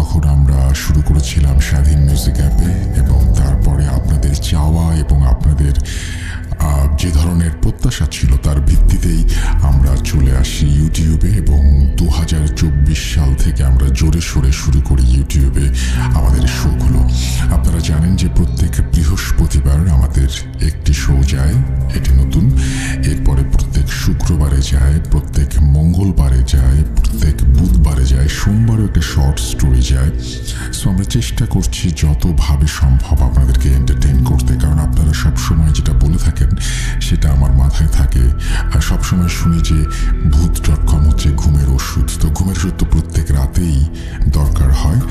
তখন আমরা শুরু করেছিলাম স্বাধীন মিউজিক অ্যাপে, এবং তারপরে আপনাদের চাওয়া এবং আপনাদের যে ধরনের প্রত্যাশা ছিল তার ভিত্তিতেই আমরা চলে আসি ইউটিউবে, এবং 2024 সাল থেকে আমরা জোরে সোরে শুরু করি ইউটিউবে আমাদের শোগুলো। আপনারা জানেন যে প্রত্যেক বৃহস্পতিবার আমাদের একটি শো যায়, এটি নতুন। এরপরে প্রত্যেক শুক্রবারে যায়, প্রত্যেক মঙ্গলবারে যায়, প্রত্যেক বুধবারে যায়, সোমবারও একটা শর্ট স্টোরি যায়। সো আমরা চেষ্টা করছি যতভাবে সম্ভব আপনাদেরকে এন্টারটেইন করতে, কারণ আপনারা সবসময় যেটা বলে থাকেন সেটা আমার মাথায় থাকে। আর সবসময় শুনি যে ভূত.com হচ্ছে ঘুমের ওষুধ। তো ঘুমের ওষুধ তো প্রত্যেক রাতেই দরকার হয়।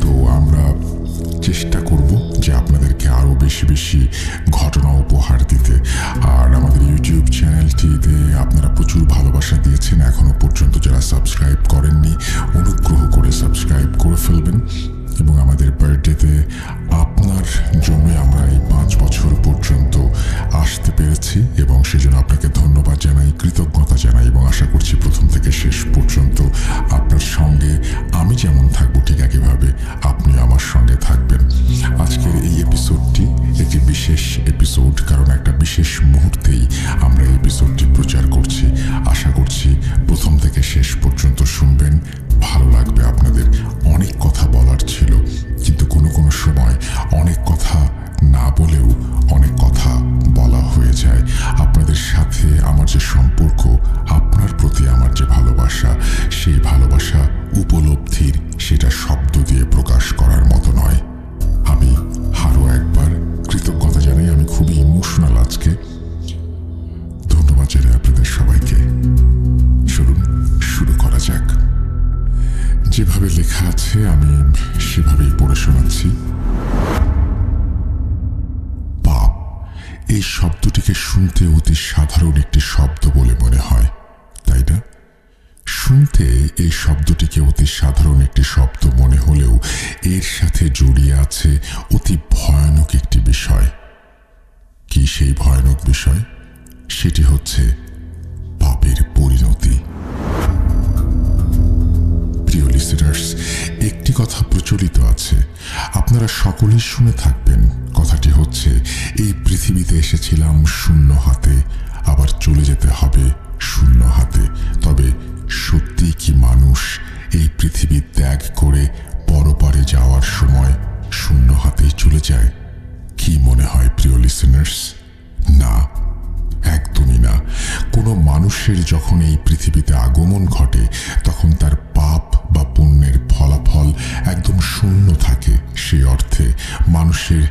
তো আমরা চেষ্টা করব যে আপনাদেরকে আরও বেশি বেশি ঘটনা উপহার দিতে। আর আমাদের ইউটিউব চ্যানেলটিতে আপনারা প্রচুর ভালোবাসা দিয়েছেন। এখনও পর্যন্ত যারা সাবস্ক্রাইব করেননি, অনুগ্রহ করে সাবস্ক্রাইব করে ফেলবেন। এবং আমাদের বার্থডেতে আপনার জন্য আমরা এই 5 বছর পর্যন্ত আসতে পেরেছি, এবং সেজন্য আপনাকে ধন্যবাদ জানাই, কৃতজ্ঞতা জানাই, এবং আশা করছি প্রথম থেকে শেষ পর্যন্ত আপনার সঙ্গে আমি যেমন থাকবো ঠিক একইভাবে আপনি আমার সঙ্গে থাকবেন। আজকের এই এপিসোডটি একটি বিশেষ এপিসোড, কারণ একটা বিশেষ মুহূর্তেই আমরা এই এপিসোডটি প্রচার করছি। আশা করছি প্রথম থেকে শেষ পর্যন্ত শুনবেন, ভালো লাগবে আপনাদের। অনেক কথা বলার ছিল, কিন্তু কোনো কোনো সময় অনেক কথা না বলেও অনেক কথা বলা হয়ে যায়। আপনাদের সাথে আমার যে সম্পর্ক, আপনার প্রতি আমার যে ভালোবাসা, সেই ভালোবাসা উপলব্ধির সেটা শব্দ দিয়ে প্রকাশ করার মতো নয়। আমি আরও একবার কৃতজ্ঞতা জানাই। আমি খুবই ইমোশনাল আজকে। ধন্যবাদ জানাই আপনাদের সবাইকে। চলুন শুরু করা যাক। যেভাবে লেখা আছে আমি সেভাবেই পড়ে শোনাচ্ছি। পাপ, এই শব্দটিকে শুনতে অতি সাধারণ একটি শব্দ বলে মনে হয়, তাই না? শুনতে এই শব্দটিকে অতি সাধারণ একটি শব্দ মনে হলেও এর সাথে জড়িয়ে আছে অতি ভয়ানক একটি বিষয়। কি সেই ভয়ানক বিষয়? সেটি হচ্ছে পাপের পরিণতি। প্রিয় লিসেনার্স, একটি কথা প্রচলিত আছে, আপনারা সকলেই শুনে থাকবেন। কথাটি হচ্ছে, এই পৃথিবীতে এসেছিলাম শূন্য হাতে, আবার চলে যেতে হবে শূন্য হাতে। তবে সত্যি কি মানুষ এই পৃথিবী ত্যাগ করে পরপারে যাওয়ার সময় শূন্য হাতেই চলে যায়? কি মনে হয় প্রিয় লিসেনার্স? না, একদমই না। কোনো মানুষের যখন এই পৃথিবীতে আগমন ঘটে, তখন তার পাপ বা পুণ্যের ফলাফল একদম শূন্য থাকে। সেই অর্থে মানুষের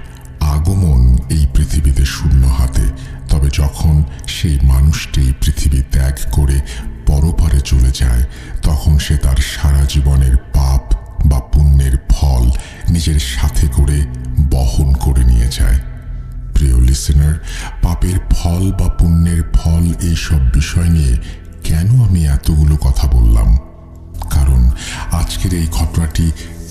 আগমন এই পৃথিবীতে শূন্য হাতে। তবে যখন সেই মানুষটি এই পৃথিবী ত্যাগ করে পরপারে চলে যায়, তখন সে তার সারা জীবনের পাপ বা পুণ্যের ফল নিজের সাথে করে বহন করে নিয়ে যায়। প্রিয় লিসেনার, পাপের ফল বা পুণ্যের ফল, এইসব বিষয় নিয়ে কেন আমি এতগুলো কথা বললাম? কারণ আজকের এই ঘটনাটি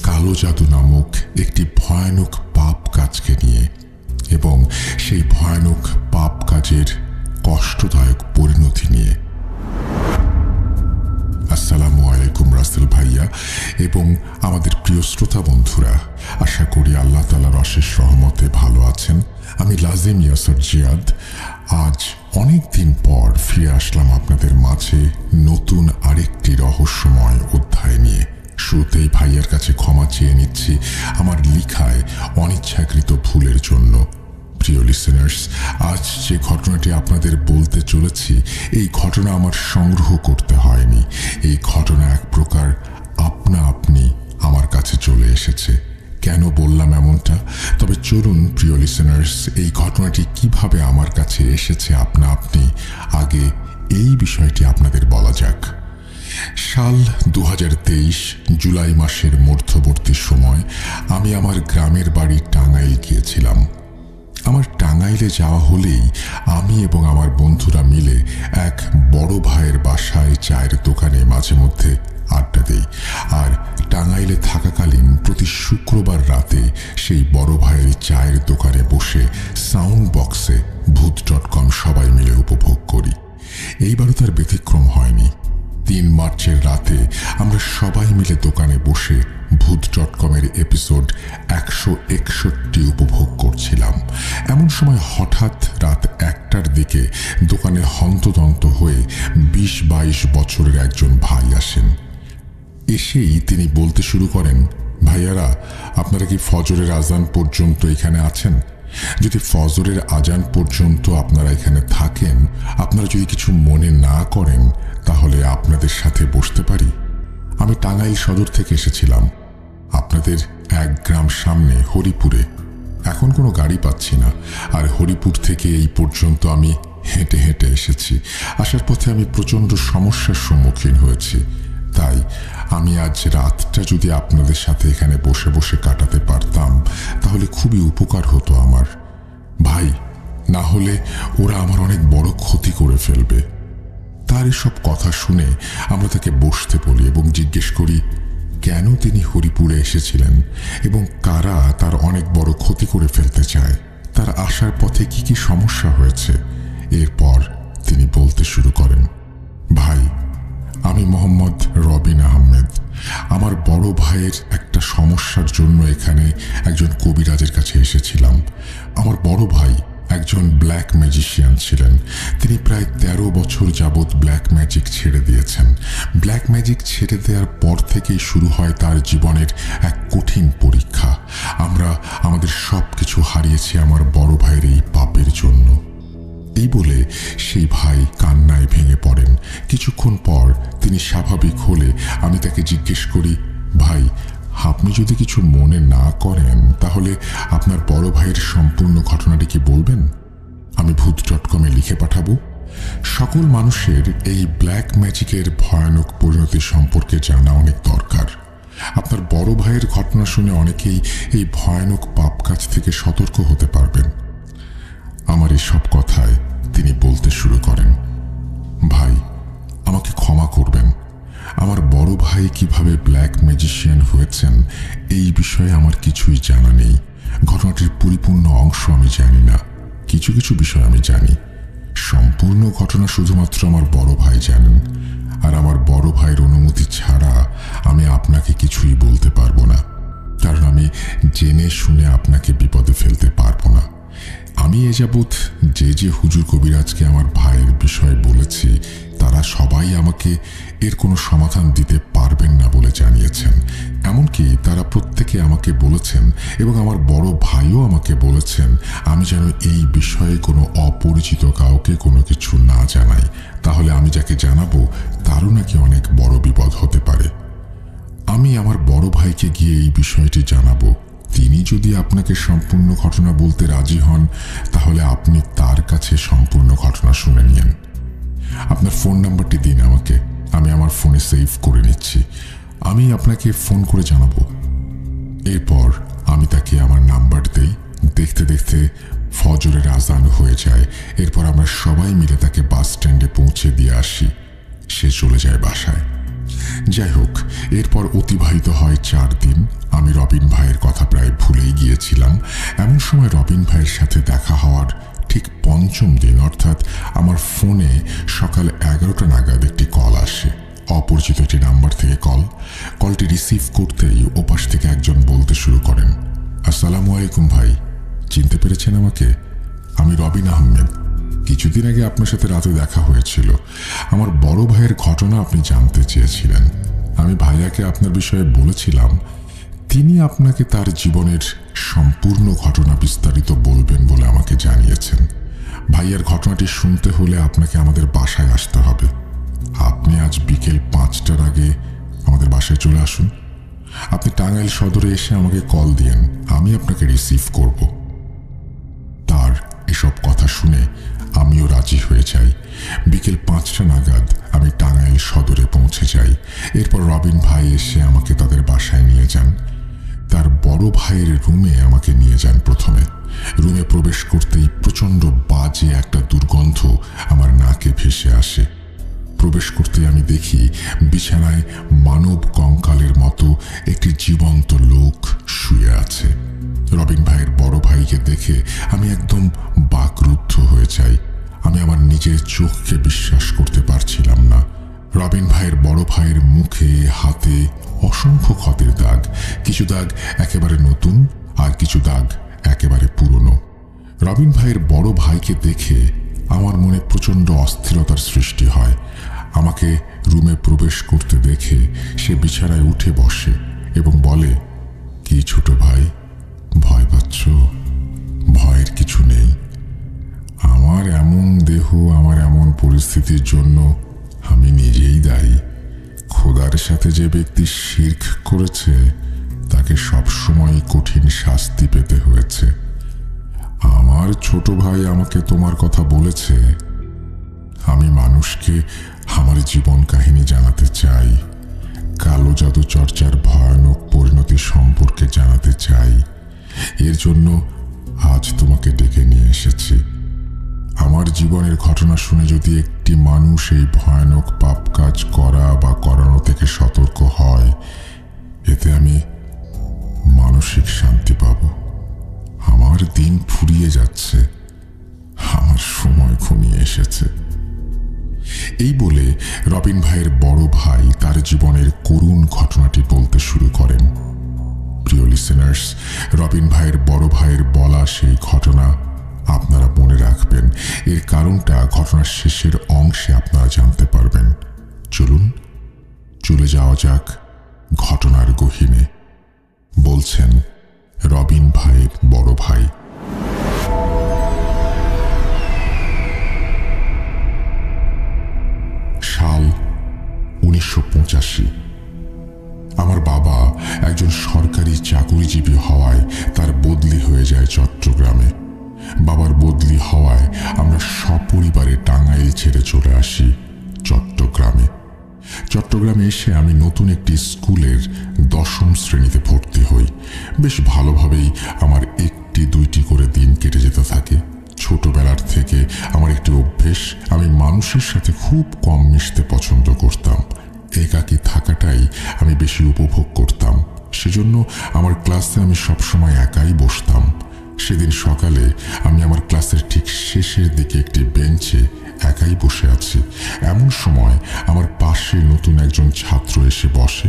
কালো জাদু নামক একটি ভয়ানক পাপ কাজকে নিয়ে, এবং সেই ভয়ানক পাপ কাজের কষ্টদায়ক পরিণতি নিয়ে। আসসালামু আলাইকুম রাসেল ভাইয়া এবং আমাদের প্রিয় শ্রোতা বন্ধুরা, আশা করি আল্লাহ তাআলার অশেষ রহমতে ভালো আছেন। আমি লাজিম ইয়াসর জিয়াদ। আজ অনেক দিন পর ফিরে আসলাম আপনাদের মাঝে নতুন আরেকটি রহস্যময় অধ্যায় নিয়ে। শুরুতেই ভাইয়ার কাছে ক্ষমা চেয়ে নিচ্ছি আমার লিখায় অনিচ্ছাকৃত ভুলের জন্য। প্রিয় লিসেনার্স, আজ যে ঘটনাটি আপনাদের বলতে চলেছি, এই ঘটনা আমার সংগ্রহ করতে হয়নি। এই ঘটনা এক প্রকার আপনা আপনি আমার কাছে চলে এসেছে। কেন বললাম এমনটা? তবে চলুন প্রিয় লিসেনার্স, এই ঘটনাটি কিভাবে আমার কাছে এসেছে আপনা আপনি, আগে এই বিষয়টি আপনাদের বলা যাক। সাল 2023 জুলাই মাসের মধ্যবর্তী সময় আমি আমার গ্রামের বাড়ি টাঙ্গাইল গিয়েছিলাম। আমার টাঙ্গাইলে যাওয়া হলেই আমি এবং আমার বন্ধুরা মিলে এক বড় ভাইয়ের বাসায় চায়ের দোকানে মাঝে মধ্যে আড্ডা দেই। আর টাঙ্গাইলে থাকাকালীন প্রতি শুক্রবার রাতে সেই বড় ভাইয়ের চায়ের দোকানে বসে সাউন্ড বক্সে ভূত.com সবাই মিলে উপভোগ করি। এইবারও তার ব্যতিক্রম হয়নি। 3 মার্চের রাতে আমরা সবাই মিলে দোকানে বসে ভূত.com এপিসোড 161 উপভোগ করছিলাম। এমন সময় হঠাৎ রাত 1টার দিকে দোকানে হন্তদন্ত হয়ে 20-22 বছরের একজন ভাই আসেন। এসেই তিনি বলতে শুরু করেন, ভাইয়ারা, আপনারা কি ফজরের আজান পর্যন্ত এখানে আছেন? যদি ফজরের আজান পর্যন্ত আপনারা এখানে থাকেন, আপনারা যদি কিছু মনে না করেন, তাহলে আপনাদের সাথে বসতে পারি। আমি টাঙ্গাইল সদর থেকে এসেছিলাম, আপনাদের 1 গ্রাম সামনে হরিপুরে। এখন কোনো গাড়ি পাচ্ছি না, আর হরিপুর থেকে এই পর্যন্ত আমি হেঁটে হেঁটে এসেছি। আসার পথে আমি প্রচণ্ড সমস্যার সম্মুখীন হয়েছি। তাই আমি আজ রাতটা যদি আপনাদের সাথে এখানে বসে বসে কাটাতে পারতাম, তাহলে খুবই উপকার হতো আমার। ভাই, না হলে ওরা আমার অনেক বড় ক্ষতি করে ফেলবে। তার এসব কথা শুনে আমরা তাকে বসতে বলি এবং জিজ্ঞেস করি কেন তিনি হরিপুরে এসেছিলেন এবং কারা তার অনেক বড় ক্ষতি করে ফেলতে চায়, তার আসার পথে কি কি সমস্যা হয়েছে। এরপর তিনি বলতে শুরু করেন, ভাই, আমি মোহাম্মদ রবিন আহমেদ। আমার বড় ভাইয়ের একটা সমস্যার জন্য এখানে একজন কবিরাজের কাছে এসেছিলাম। আমার বড় ভাই একজন ব্ল্যাক ম্যাজিশিয়ান ছিলেন। তিনি প্রায় 13 বছর যাবৎ ব্ল্যাক ম্যাজিক ছেড়ে দিয়েছেন। ব্ল্যাক ম্যাজিক ছেড়ে দেওয়ার পর থেকেই শুরু হয় তার জীবনের এক কঠিন পরীক্ষা। আমরা আমাদের সব কিছু হারিয়েছি আমার বড় ভাইয়ের এই পাপের জন্য। এই বলে সেই ভাই কান্নায় ভেঙে পড়েন। কিছুক্ষণ পর তিনি স্বাভাবিক হলে আমি তাকে জিজ্ঞেস করি, ভাই, আপনি যদি কিছু মনে না করেন, তাহলে আপনার বড় ভাইয়ের সম্পূর্ণ ঘটনাটি কি বলবেন? আমি ভূত.com-এ লিখে পাঠাবো। সকল মানুষের এই ব্ল্যাক ম্যাজিকের ভয়ানক পরিণতি সম্পর্কে জানা অনেক দরকার। আপনার বড় ভাইয়ের ঘটনা শুনে অনেকেই এই ভয়ানক পাপ কাজ থেকে সতর্ক হতে পারবেন। আমার এসব কথায় তিনি বলতে শুরু করেন, ভাই, আমাকে ক্ষমা করবেন। আমার বড় ভাই কিভাবে ব্ল্যাক ম্যাজিশিয়ান হয়েছেন এই বিষয়ে আমার কিছুই জানা নেই। ঘটনাটির পরিপূর্ণ অংশ আমি জানি না। কিছু কিছু বিষয় আমি জানি। সম্পূর্ণ ঘটনা শুধুমাত্র আমার বড় ভাই জানেন, আর আমার বড় ভাইয়ের অনুমতি ছাড়া আমি আপনাকে কিছুই বলতে পারবো না, কারণ আমি জেনে শুনে আপনাকে বিপদে ফেলতে পারবো না। আমি এ যাবৎ যে হুজুর কবিরাজকে আমার ভাইয়ের বিষয়ে বলেছি, তারা সবাই আমাকে এর কোনো সমাধান দিতে পারবেন না বলে জানিয়েছেন। এমনকি তারা প্রত্যেকে আমাকে বলেছেন এবং আমার বড় ভাইও আমাকে বলেছেন আমি যেন এই বিষয়ে কোনো অপরিচিত কাউকে কোনো কিছু না জানাই, তাহলে আমি যাকে জানাবো তারও নাকি অনেক বড় বিপদ হতে পারে। আমি আমার বড় ভাইকে গিয়ে এই বিষয়টি জানাবো। তিনি যদি আপনাকে সম্পূর্ণ ঘটনা বলতে রাজি হন, তাহলে আপনি তার কাছে সম্পূর্ণ ঘটনা শুনে নিন। আপনার ফোন নাম্বারটি দিন আমাকে, আমি আমার ফোনে সেভ করে নিচ্ছি। আমি আপনাকে ফোন করে জানাবো। এরপর আমি তাকে আমার নাম্বার দেই। দেখতে দেখতে ফজরের আজান হয়ে যায়। এরপর আমরা সবাই মিলে তাকে বাস স্ট্যান্ডে পৌঁছে দিয়ে আসি। সে চলে যায় বাসায়। যাই হোক, এরপর অতিবাহিত হয় 4 দিন। আমি রবিন ভাইয়ের কথা প্রায় ভুলেই গিয়েছিলাম। এমন সময় রবিন ভাইয়ের সাথে দেখা হওয়ার ঠিক 5ম দিন, অর্থাৎ আমার ফোনে সকাল 11টা নাগাদ একটি কল আসে। অপরিচিত একটি নাম্বার থেকে কলটি রিসিভ করতেই ওপাশ থেকে একজন বলতে শুরু করেন, আসসালামু আলাইকুম ভাই, চিনতে পেরেছেন আমাকে? আমি রবিন আহমেদ। কিছুদিন আগে আপনার সাথে রাতে দেখা হয়েছিল। আমার বড় ভাইয়ের ঘটনা আপনি জানতে চেয়েছিলেন। আমি ভাইয়াকে আপনার বিষয়ে বলেছিলাম, তিনি আপনাকে তার জীবনের সম্পূর্ণ ঘটনা বিস্তারিত বলবেন বলে আমাকে জানিয়েছেন। ভাইয়ার ঘটনাটি শুনতে হলে আপনাকে আমাদের বাসায় আসতে হবে। আপনি আজ বিকেল 5টার আগে আমাদের বাসায় চলে আসুন। আপনি টাঙ্গাইল সদরে এসে আমাকে কল দিয়েন, আমি আপনাকে রিসিভ করব। তার এসব কথা শুনে আমিও রাজি হয়ে যাই। বিকেল 5টা নাগাদ আমি টাঙ্গাইল সদরে পৌঁছে যাই। এরপর রবিন ভাই এসে আমাকে তাদের বাসায় নিয়ে যান। তার বড় ভাইয়ের রুমে আমাকে নিয়ে যান। প্রথমে রুমে প্রবেশ করতেই প্রচণ্ড বাজে একটা দুর্গন্ধ আমার নাকে ভেসে আসে। প্রবেশ করতে আমি দেখি বিছানায় মানব কঙ্কালের মতো একটি জীবন্ত লোক শুয়ে আছে। রবিন ভাইয়ের বড় ভাইকে দেখে আমি একদম বাকরুদ্ধ হয়ে যাই। আমি আমার নিজের চোখকে বিশ্বাস করতে পারছিলাম না। রবিন ভাইয়ের বড় ভাইয়ের মুখে, হাতে অসংখ্য ক্ষতের দাগ, কিছু দাগ একেবারে নতুন, আর কিছু দাগ একেবারে পুরনো। রবিন ভাইয়ের বড় ভাইকে দেখে আমার মনে প্রচণ্ড অস্থিরতার সৃষ্টি হয়। আমাকে রুমে প্রবেশ করতে দেখে সে বিছানায় উঠে বসে এবং বলে, কি ছোট ভাই, ভয় পাচ্ছ? ভয়ের কিছু নেই। আমার এমন দেহ, আমার এমন পরিস্থিতির জন্য আমি নিজেই দায়ী। খোদার সাথে যে ব্যক্তি শিরক করেছে তাকে সবসময় কঠিন শাস্তি পেতে হয়েছে। আমার ছোট ভাই আমাকে তোমার কথা বলেছে। আমি মানুষকে আমার জীবন কাহিনী জানাতে চাই, কালো জাদু চর্চার ভয়ানক পরিণতি সম্পর্কে জানাতে চাই। এর জন্য আজ তোমাকে ডেকে নিয়ে এসেছি। আমার জীবনের ঘটনা শুনে যদি একটি মানুষ এই ভয়ানক পাপ কাজ করা বা করানো থেকে সতর্ক হয়, এতে আমি মানসিক শান্তি পাব। আমার দিন ফুরিয়ে যাচ্ছে, আমার সময় ঘনিয়ে এসেছে। এই বলে রবিন ভাইয়ের বড় ভাই তার জীবনের করুণ ঘটনাটি বলতে শুরু করেন। প্রিয় লিসেনার্স, রবিন ভাইয়ের বড় ভাইয়ের বলা সেই ঘটনা আপনারা মনে রাখবেন। এর কারণটা ঘটনার শেষের অংশে আপনারা জানতে পারবেন। চলুন চলে যাওয়া যাক ঘটনার গহীনে। বলছেন রবিন ভাইয়ের বড় ভাই। সাল 1985। আমার বাবা একজন সরকারি চাকুরিজীবী হওয়ায় তার বদলি হয়ে যায় চট্টগ্রামে। বাবার বদলি হওয়ায় আমরা সপরিবারে টাঙ্গাইল ছেড়ে চলে আসি চট্টগ্রামে। চট্টগ্রামে এসে আমি নতুন একটি স্কুলের 10ম শ্রেণীতে ভর্তি হই। বেশ ভালোভাবেই আমার একটি দুইটি করে দিন কেটে যেতে থাকে। ছোটবেলার থেকে আমার একটি অভ্যেস, আমি মানুষের সাথে খুব কম মিশতে পছন্দ করতাম। একাকী থাকাটাই আমি বেশি উপভোগ করতাম। সেজন্য আমার ক্লাসে আমি সবসময় একাই বসতাম। সেদিন সকালে আমি আমার ক্লাসের ঠিক শেষের দিকে একটি বেঞ্চে একাই বসে আছি। এমন সময় আমার পাশে নতুন একজন ছাত্র এসে বসে।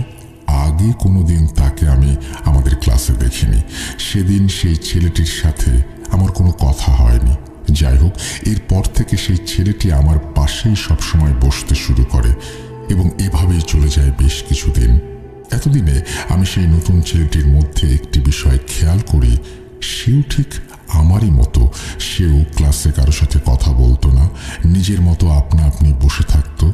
আগে কোনোদিন তাকে আমি আমাদের ক্লাসে দেখিনি। সেদিন সেই ছেলেটির সাথে আমার কোনো কথা হয়নি। যাই হোক, এরপর থেকে সেই ছেলেটি আমার পাশেই সবসময় বসতে শুরু করে এবং এভাবেই চলে যায় বেশ কিছুদিন। এতদিনে আমি সেই নতুন ছেলেটির মধ্যে একটি বিষয় খেয়াল করি, সেও ঠিক আমারই মতো। সেও ক্লাসে কারোর সাথে কথা বলতো না, নিজের মতো আপনা আপনি বসে থাকতো।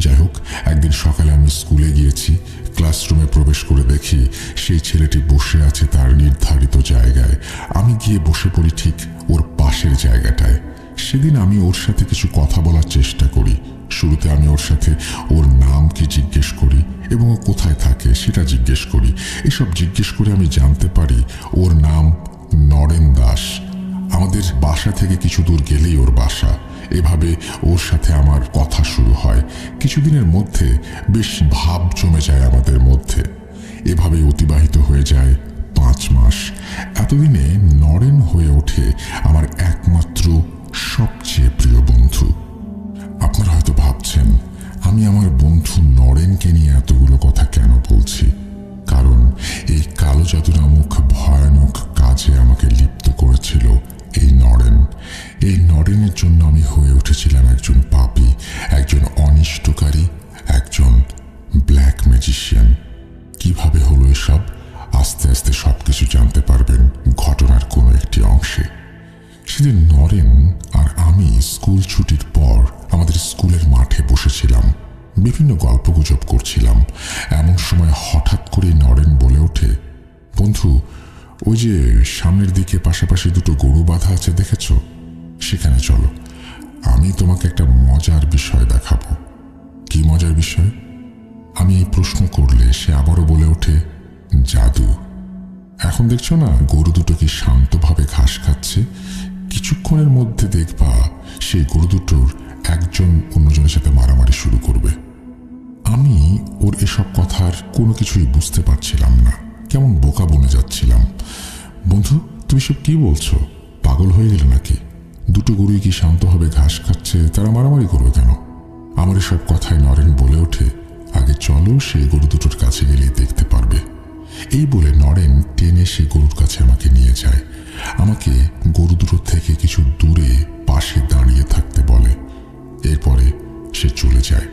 যাই হোক, একদিন সকালে আমি স্কুলে গিয়েছি। ক্লাসরুমে প্রবেশ করে দেখি সেই ছেলেটি বসে আছে তার নির্ধারিত জায়গায়। আমি গিয়ে বসে পড়ি ঠিক ওর পাশের জায়গাটায়। সেদিন আমি ওর সাথে কিছু কথা বলার চেষ্টা করি। শুরুতে আমি ওর সাথে ওর নাম কি জিজ্ঞেস করি এবং ও কোথায় থাকে সেটা জিজ্ঞেস করি। এসব জিজ্ঞেস করে আমি জানতে পারি ওর নাম নরেন দাস। আমাদের বাসা থেকে কিছু দূর গেলেই ওর বাসা। এভাবে ওর সাথে আমার কথা শুরু হয়। কিছুদিনের মধ্যে বেশ ভাব জমে যায় আমাদের মধ্যে। এভাবে অতিবাহিত হয়ে যায় 5 মাস। এতদিনে নরেন হয়ে ওঠে আমার একমাত্র সবচেয়ে প্রিয় বন্ধু। আপনারা হয়তো ভাবছেন আমি আমার বন্ধু নরেনকে নিয়ে এতগুলো কথা কেন বলছি। কারণ এই কালো জাদু নামক ভয়ানক কাজে আমাকে লিপ্ত করেছিল এই নরেন। এই নরেনের জন্য আমি হয়ে উঠেছিলাম একজন পাপী, একজন অনিষ্টকারী, একজন ব্ল্যাক ম্যাজিশিয়ান। কিভাবে হলো এসব, আস্তে আস্তে সবকিছু জানতে পারবেন ঘটনার কোনো একটি অংশে। সেদিন নরেন আর আমি স্কুল ছুটির পর আমাদের স্কুলের মাঠে বসেছিলাম, বিভিন্ন গল্পগুজব করছিলাম। এমন সময় হঠাৎ করে নরেন বলে ওঠে, বন্ধু, ওই যে সামনের দিকে পাশাপাশি দুটো গরু বাঁধা আছে দেখেছ, সেখানে চলো, আমি তোমাকে একটা মজার বিষয় দেখাবো। কি মজার বিষয়? আমি এই প্রশ্ন করলে সে আবারও বলে ওঠে, জাদু। এখন দেখছো না গরু দুটো কি শান্তভাবে ঘাস খাচ্ছে, কিছুক্ষণের মধ্যে দেখবা সেই গরু দুটোর একজন অন্যজনের সাথে মারামারি শুরু করবে। আমি ওর এসব কথার কোনো কিছুই বুঝতে পারছিলাম না, কেমন বোকা বনে যাচ্ছিলাম। বন্ধু, তুমি সব কি বলছো? পাগল হয়ে গেলে নাকি? দুটো গরুই কি শান্তভাবে ঘাস খাচ্ছে, তারা মারামারি করবে কেন? আমার এসব কথায় নরেন বলে ওঠে, আগে চলো সেই গরু দুটোর কাছে গেলেই দেখতে পারবে। এই বলে নরেন টেনে সে গরুর কাছে আমাকে নিয়ে যায়। আমাকে গরু দুটো থেকে কিছু দূরে পাশে দাঁড়িয়ে থাকতে বলে। এরপরে সে চলে যায়।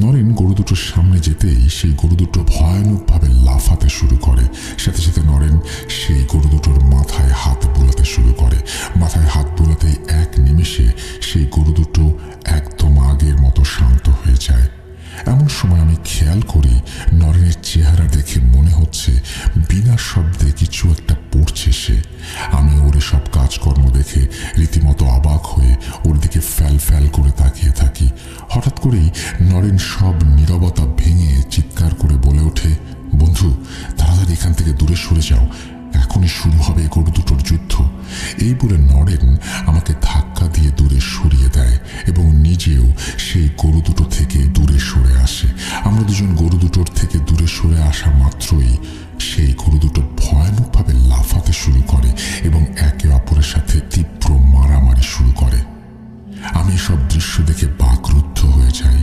নরেন গরু দুটোর সামনে যেতেই সেই গরু দুটো ভয়ানকভাবে লাফাতে শুরু করে। সাথে সাথে নরেন সেই গরু দুটোর মাথায় হাত বোলাতে শুরু করে। মাথায় হাত বোলাতেই এক নিমেষে সেই গরু দুটো একদম আগের মতো শান্ত হয়ে যায়। এমন সময় আমি খেয়াল করি নরেনের চেহারা দেখে মনে হচ্ছে বিনা শব্দে কিছু একটা পড়ছে সে। আমি ওর সব কাজকর্ম দেখে রীতিমতো অবাক হয়ে ওর দিকে ফ্যাল ফ্যাল করে তাকিয়ে থাকি। হঠাৎ করেই নরেন সব নীরবতা ভেঙে চিৎকার করে বলে ওঠে, বন্ধু তাড়াতাড়ি এখান থেকে দূরে সরে যাও, এখনই শুরু হবে গরু দুটোর যুদ্ধ। এই বলে নরেন আমাকে ধাক্কা দিয়ে দূরে সরিয়ে দেয় এবং নিজেও সেই গরু দুটো থেকে দূরে সরে আসে। আমরা দুজন গরু দুটোর থেকে দূরে সরে আসা মাত্রই সেই গরু দুটো ভয়ানকভাবে লাফাতে শুরু করে এবং একে অপরের সাথে তীব্র মারামারি শুরু করে। আমি সব দৃশ্য দেখে বাকরুদ্ধ হয়ে যাই।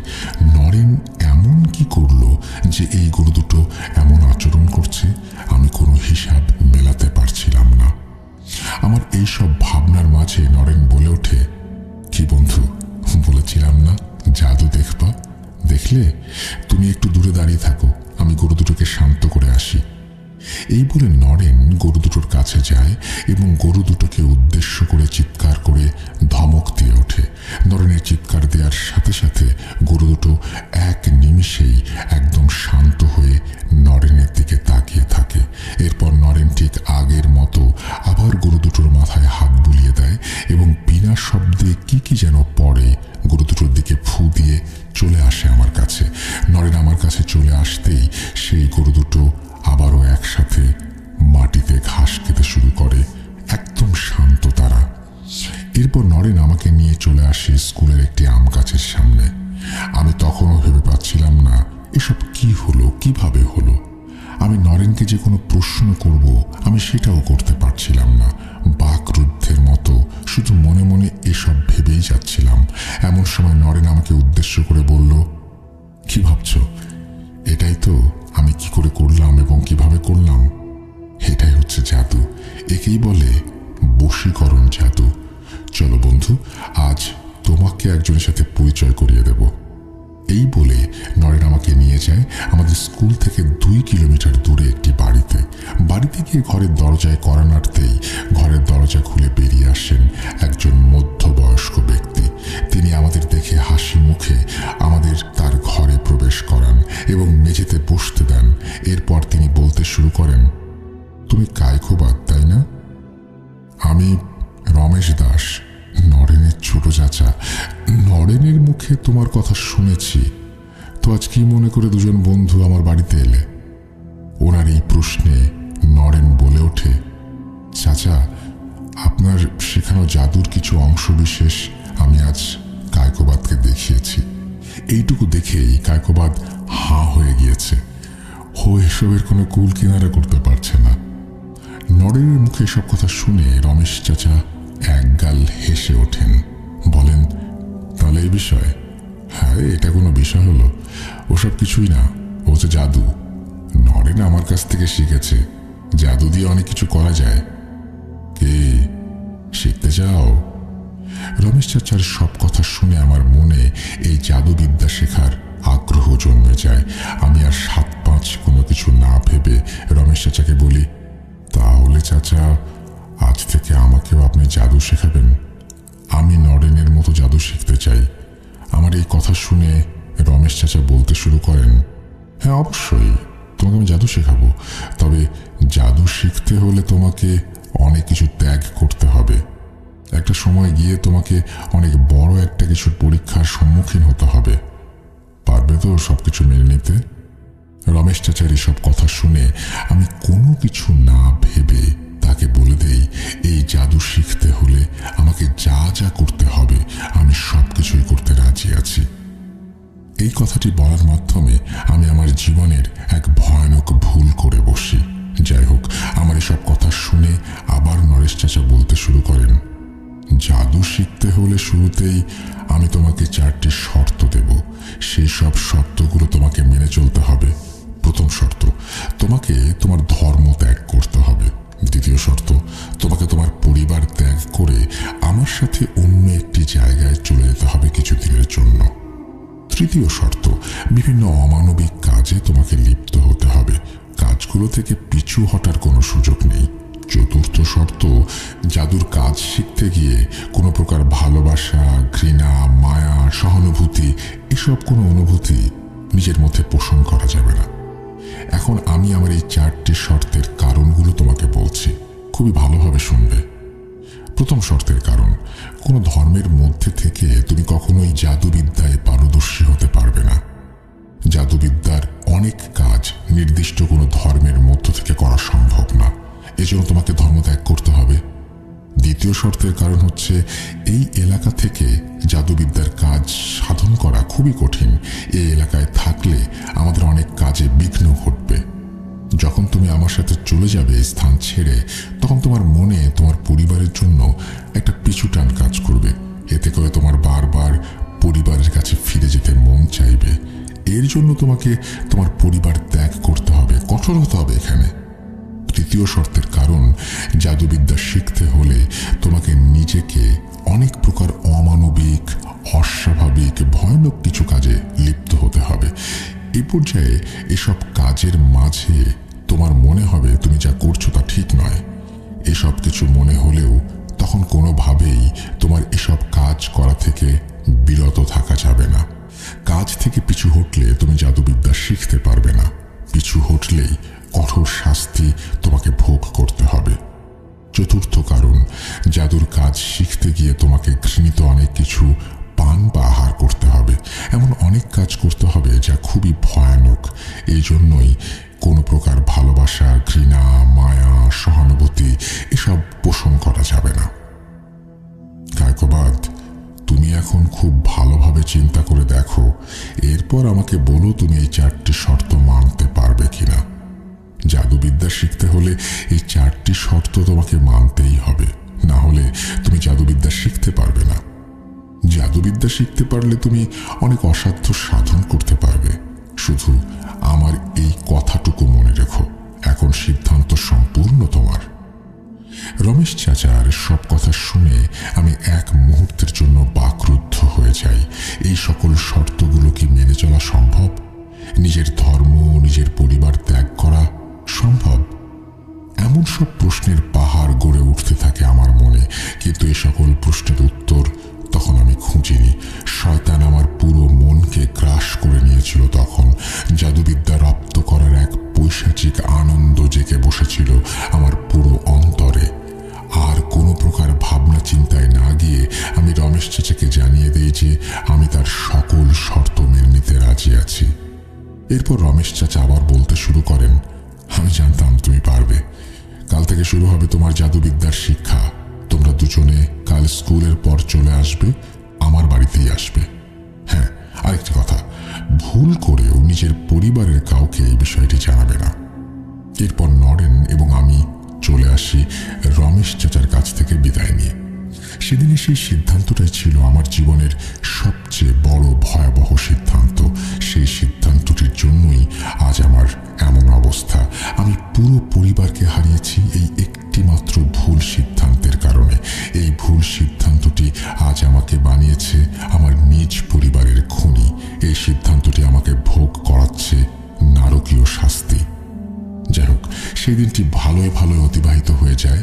নরেন এমন কি করলো যে এই গরু দুটো এমন আচরণ করছে? আমি কোনো হিসাব মেলাতে পারছিলাম না। আমার এই সব ভাবনার মাঝে নরেন বলে ওঠে, কি বন্ধু, বলেছিলাম না জাদু দেখবা? দেখলে? তুমি একটু দূরে দাঁড়িয়ে থাকো, আমি গরু দুটোকে শান্ত করে আসি। এই বলে নরেন গরু দুটোর কাছে যায় এবং গরু দুটোকে উদ্দেশ্য করে চিৎকার করে ধমক দিয়ে ওঠে। নরেনের চিৎকার দেওয়ার সাথে সাথে গরু দুটো এক নিমিষেই একদম শান্ত হয়ে নরেনের দিকে তাকিয়ে থাকে। এরপর নরেন ঠিক আগের মতো আবার গরু দুটোর মাথায় হাত বুলিয়ে দেয় এবং বিনা শব্দে কি যেন পড়ে গরু দুটোর দিকে ফু দিয়ে চলে আসে আমার কাছে। নরেন আমার কাছে চলে আসতেই সেই গরু দুটো আবারও একসাথে মাটিতে ঘাস খেতে শুরু করে, একদম শান্ত তারা। এরপর নরেন আমাকে নিয়ে চলে আসে স্কুলের একটি আম গাছের সামনে। আমি তখনও ভেবে পাচ্ছিলাম না এসব কি হলো, কিভাবে হলো। আমি নরেনকে যে কোনো প্রশ্ন করব আমি সেটাও করতে পারছিলাম না। বাকরুদ্ধের মতো শুধু মনে মনে এসব ভেবেই যাচ্ছিলাম। এমন সময় নরেন আমাকে উদ্দেশ্য করে বলল, কি ভাবছ? এটাই তো আমি কি করে করলাম এবং কিভাবে করলাম। এটাই হচ্ছে জাদু, একেই বলে বশীকরণ জাদু। চলো বন্ধু, আজ তোমাকে একজনের সাথে পরিচয় করিয়ে দেব। এই বলে নরেন আমাকে নিয়ে যায় আমাদের স্কুল থেকে 2 কিলোমিটার দূরে একটি বাড়িতে। বাড়িতে গিয়ে ঘরের দরজায় কড়া নাড়তেই ঘরের দরজা খুলে বেরিয়ে আসেন একজন মধ্যবয়স্ক ব্যক্তি। তিনি আমাদের দেখে হাসি মুখে আমাদের তার ঘরে প্রবেশ করান এবং মেঝেতে বসতে দেন। এরপর তিনি বলতে শুরু করেন, তুমি কায়কোবাদ, তাই না? আমি রমেশ দাস, নরেনের ছোট চাচা। নরেনের মুখে তোমার কথা শুনেছি, তো আজ কি মনে করে দুজন বন্ধু আমার বাড়িতে এলে? ওনার এই প্রশ্নে নরেন বলে ওঠে, চাচা, আপনার শেখানো জাদুর কিছু অংশ বিশেষ আমি আজ কায়কোবাদকে দেখিয়েছি। এইটুকু দেখেই কায়কোবাদ হাঁ হয়ে গিয়েছে। ও এসবের কোনো কুল কিনারা করতে পারছে না। নরেনের মুখে সব কথা শুনে রমেশ চাচা একগাল হেসে ওঠেন, বলেন, তাহলে এই বিষয়? হ্যাঁ, এটা কোনো বিষয় হলো? ওসব কিছুই না, ও হচ্ছে জাদু। নরেন আমার কাছ থেকে শিখেছে, জাদু দিয়ে অনেক কিছু করা যায়। কে শিখতে চাও? রমেশ চাচার সব কথা শুনে আমার মনে এই জাদুবিদ্যা শেখার আগ্রহ জন্মে যায়। আমি আর 7-5 কোনো কিছু না ভেবে রমেশ চাচাকে বলি, তাহলে চাচা, আজ থেকে আমাকেও আপনি জাদু শেখাবেন? আমি নরেনের মতো জাদু শিখতে চাই। আমার এই কথা শুনে রমেশ চাচা বলতে শুরু করেন, হ্যাঁ অবশ্যই, তোমাকে আমি জাদু শেখাবো। তবে জাদু শিখতে হলে তোমাকে অনেক কিছু ত্যাগ করতে হবে। একটা সময় গিয়ে তোমাকে অনেক বড় একটা কিছুর পরীক্ষার সম্মুখীন হতে হবে। পারবে তো সবকিছু মেনে নিতে? রমেশ চাচার এসব কথা শুনে আমি কোনো কিছু না ভেবে তাকে বলে দেই, এই জাদু শিখতে হলে আমাকে যা যা করতে হবে আমি সবকিছুই করতে রাজি আছি। এই কথাটি বলার মাধ্যমে আমি আমার জীবনের এক ভয়ানক ভুল করে বসি। যাই হোক, আমার এসব কথা শুনে আবার নরেশ চাচা বলতে শুরু করেন, জাদু শিখতে হলে শুরুতেই আমি তোমাকে 4টি শর্ত দেব। সেই সব শর্তগুলো তোমাকে মেনে চলতে হবে। প্রথম শর্ত, তোমাকে তোমার ধর্ম ত্যাগ করতে হবে। দ্বিতীয় শর্ত, তোমাকে তোমার পরিবার ত্যাগ করে আমার সাথে অন্য একটি জায়গায় চলে যেতে হবে কিছুদিনের জন্য। তৃতীয় শর্ত, বিভিন্ন অমানবিক কাজে তোমাকে লিপ্ত হতে হবে। কাজগুলো থেকে পিছু হটার কোনো সুযোগ নেই। চতুর্থ শর্ত, জাদুর কাজ শিখতে গিয়ে কোনো প্রকার ভালোবাসা, ঘৃণা, মায়া, সহানুভূতি এসব কোনো অনুভূতি নিজের মধ্যে পোষণ করা যাবে না। এখন আমি আমার এই 4টি শর্তের কারণগুলো তোমাকে বলছি, খুবই ভালোভাবে শুনবে। প্রথম শর্তের কারণ, কোনো ধর্মের মধ্যে থেকে তুমি কখনোই জাদুবিদ্যায় পারদর্শী হতে পারবে না। জাদুবিদ্যার অনেক কাজ নির্দিষ্ট কোনো ধর্মের মধ্য থেকে করা সম্ভব না, এজন্য তোমাকে ধর্ম ত্যাগ করতে হবে। দ্বিতীয় শর্তের কারণ হচ্ছে, এই এলাকা থেকে জাদুবিদ্যার কাজ সাধন করা খুবই কঠিন। এই এলাকায় থাকলে আমাদের অনেক কাজে বিঘ্ন ঘটবে। যখন তুমি আমার সাথে চলে যাবে এই স্থান ছেড়ে, তখন তোমার মনে তোমার পরিবারের জন্য একটা পিছুটান কাজ করবে। এতে করে তোমার বারবার পরিবারের কাছে ফিরে যেতে মন চাইবে। এর জন্য তোমাকে তোমার পরিবার ত্যাগ করতে হবে, কঠোর হতে হবে এখানে। তৃতীয় শর্তের কারণ, জাদুবিদ্যা শিখতে হলে তোমাকে নিজেকে অনেক প্রকার অমানবিক, অস্বাভাবিক, ভয়ানক কিছু কাজে লিপ্ত হতে হবে। এই পর্যায়ে এসব কাজের মাঝে তোমার মনে হবে তুমি যা করছো তা ঠিক নয়। এসব কিছু মনে হলেও তখন কোনোভাবেই তোমার এসব কাজ করা থেকে বিরত থাকা যাবে না। কাজ থেকে পিছু হটলে তুমি জাদুবিদ্যা শিখতে পারবে না। পিছু হটলেই কঠোর শাস্তি তোমাকে ভোগ করতে হবে। চতুর্থ কারণ, জাদুর কাজ শিখতে গিয়ে তোমাকে ঘৃণিত অনেক কিছু পান বা আহার করতে হবে। এমন অনেক কাজ করতে হবে যা খুবই ভয়ানক। এই জন্যই কোনো প্রকার ভালোবাসা, ঘৃণা, মায়া, সহানুভূতি এসব পোষণ করা যাবে না। কায়কোবাদ, তুমি এখন খুব ভালোভাবে চিন্তা করে দেখো, এরপর আমাকে বলো তুমি এই 4টি শর্ত মানতে পারবে কিনা। জাদুবিদ্যা শিখতে হলে এই 4টি শর্ত তোমাকে মানতেই হবে, না হলে তুমি জাদুবিদ্যা শিখতে পারবে না। জাদুবিদ্যা শিখতে পারলে তুমি অনেক অসাধ্য সাধন করতে পারবে। শুধু আমার এই কথাটুকু মনে রেখো, এখন সিদ্ধান্ত সম্পূর্ণ তোমার। রমেশ চাচার সব কথা শুনে আমি এক মুহূর্তের জন্য বাকরুদ্ধ হয়ে যাই। এই সকল শর্তগুলো কি মেনে চলা সম্ভব? নিজের ধর্ম, নিজের পরিবার ত্যাগ করা সম্ভব? এমন সব প্রশ্নের পাহাড় গড়ে উঠতে থাকে আমার মনে, কিন্তু এই সকল প্রশ্নের উত্তর তখন আমি খুঁজিনি। শয়তান আমার পুরো মনকে গ্রাস করে নিয়েছিল। তখন জাদুবিদ্যা রপ্ত করার এক পৈশাচিক আনন্দ জেগে বসেছিল আমার পুরো অন্তরে। আর কোনো প্রকার ভাবনা চিন্তায় না গিয়ে আমি রমেশ চাচাকে জানিয়ে দিই যে আমি তার সকল শর্ত মেনে নিতে রাজি আছি। এরপর রমেশ চাচা আবার বলতে শুরু করেন, আমি জানতাম তুমি পারবে। কাল থেকে শুরু হবে তোমার জাদুবিদ্যার শিক্ষা। তোমরা দুজনে কাল স্কুলের পর চলে আসবে, আমার বাড়িতেই আসবে। হ্যাঁ, আরেকটি কথা, ভুল করেও নিজের পরিবারের কাউকে এই বিষয়টি জানাবে না। এরপর নরেন এবং আমি চলে আসি রমেশ চাচার কাছ থেকে বিদায় নিয়ে। সেদিনে সেই সিদ্ধান্তটাই ছিল আমার জীবনের সবচেয়ে বড় ভয়াবহ সিদ্ধান্ত। সেই সিদ্ধান্তটির জন্যই আজ আমার এমন অবস্থা। আমি পুরো পরিবারকে হারিয়েছি এই একটি মাত্র ভুল সিদ্ধান্তের কারণে। এই ভুল সিদ্ধান্তটি আজ আমাকে বানিয়েছে আমার নিজ পরিবারের খুনি। এই সিদ্ধান্তটি আমাকে ভোগ করাচ্ছে নারকীয় শাস্তি। যাই হোক, সেই দিনটি ভালোই ভালোই অতিবাহিত হয়ে যায়।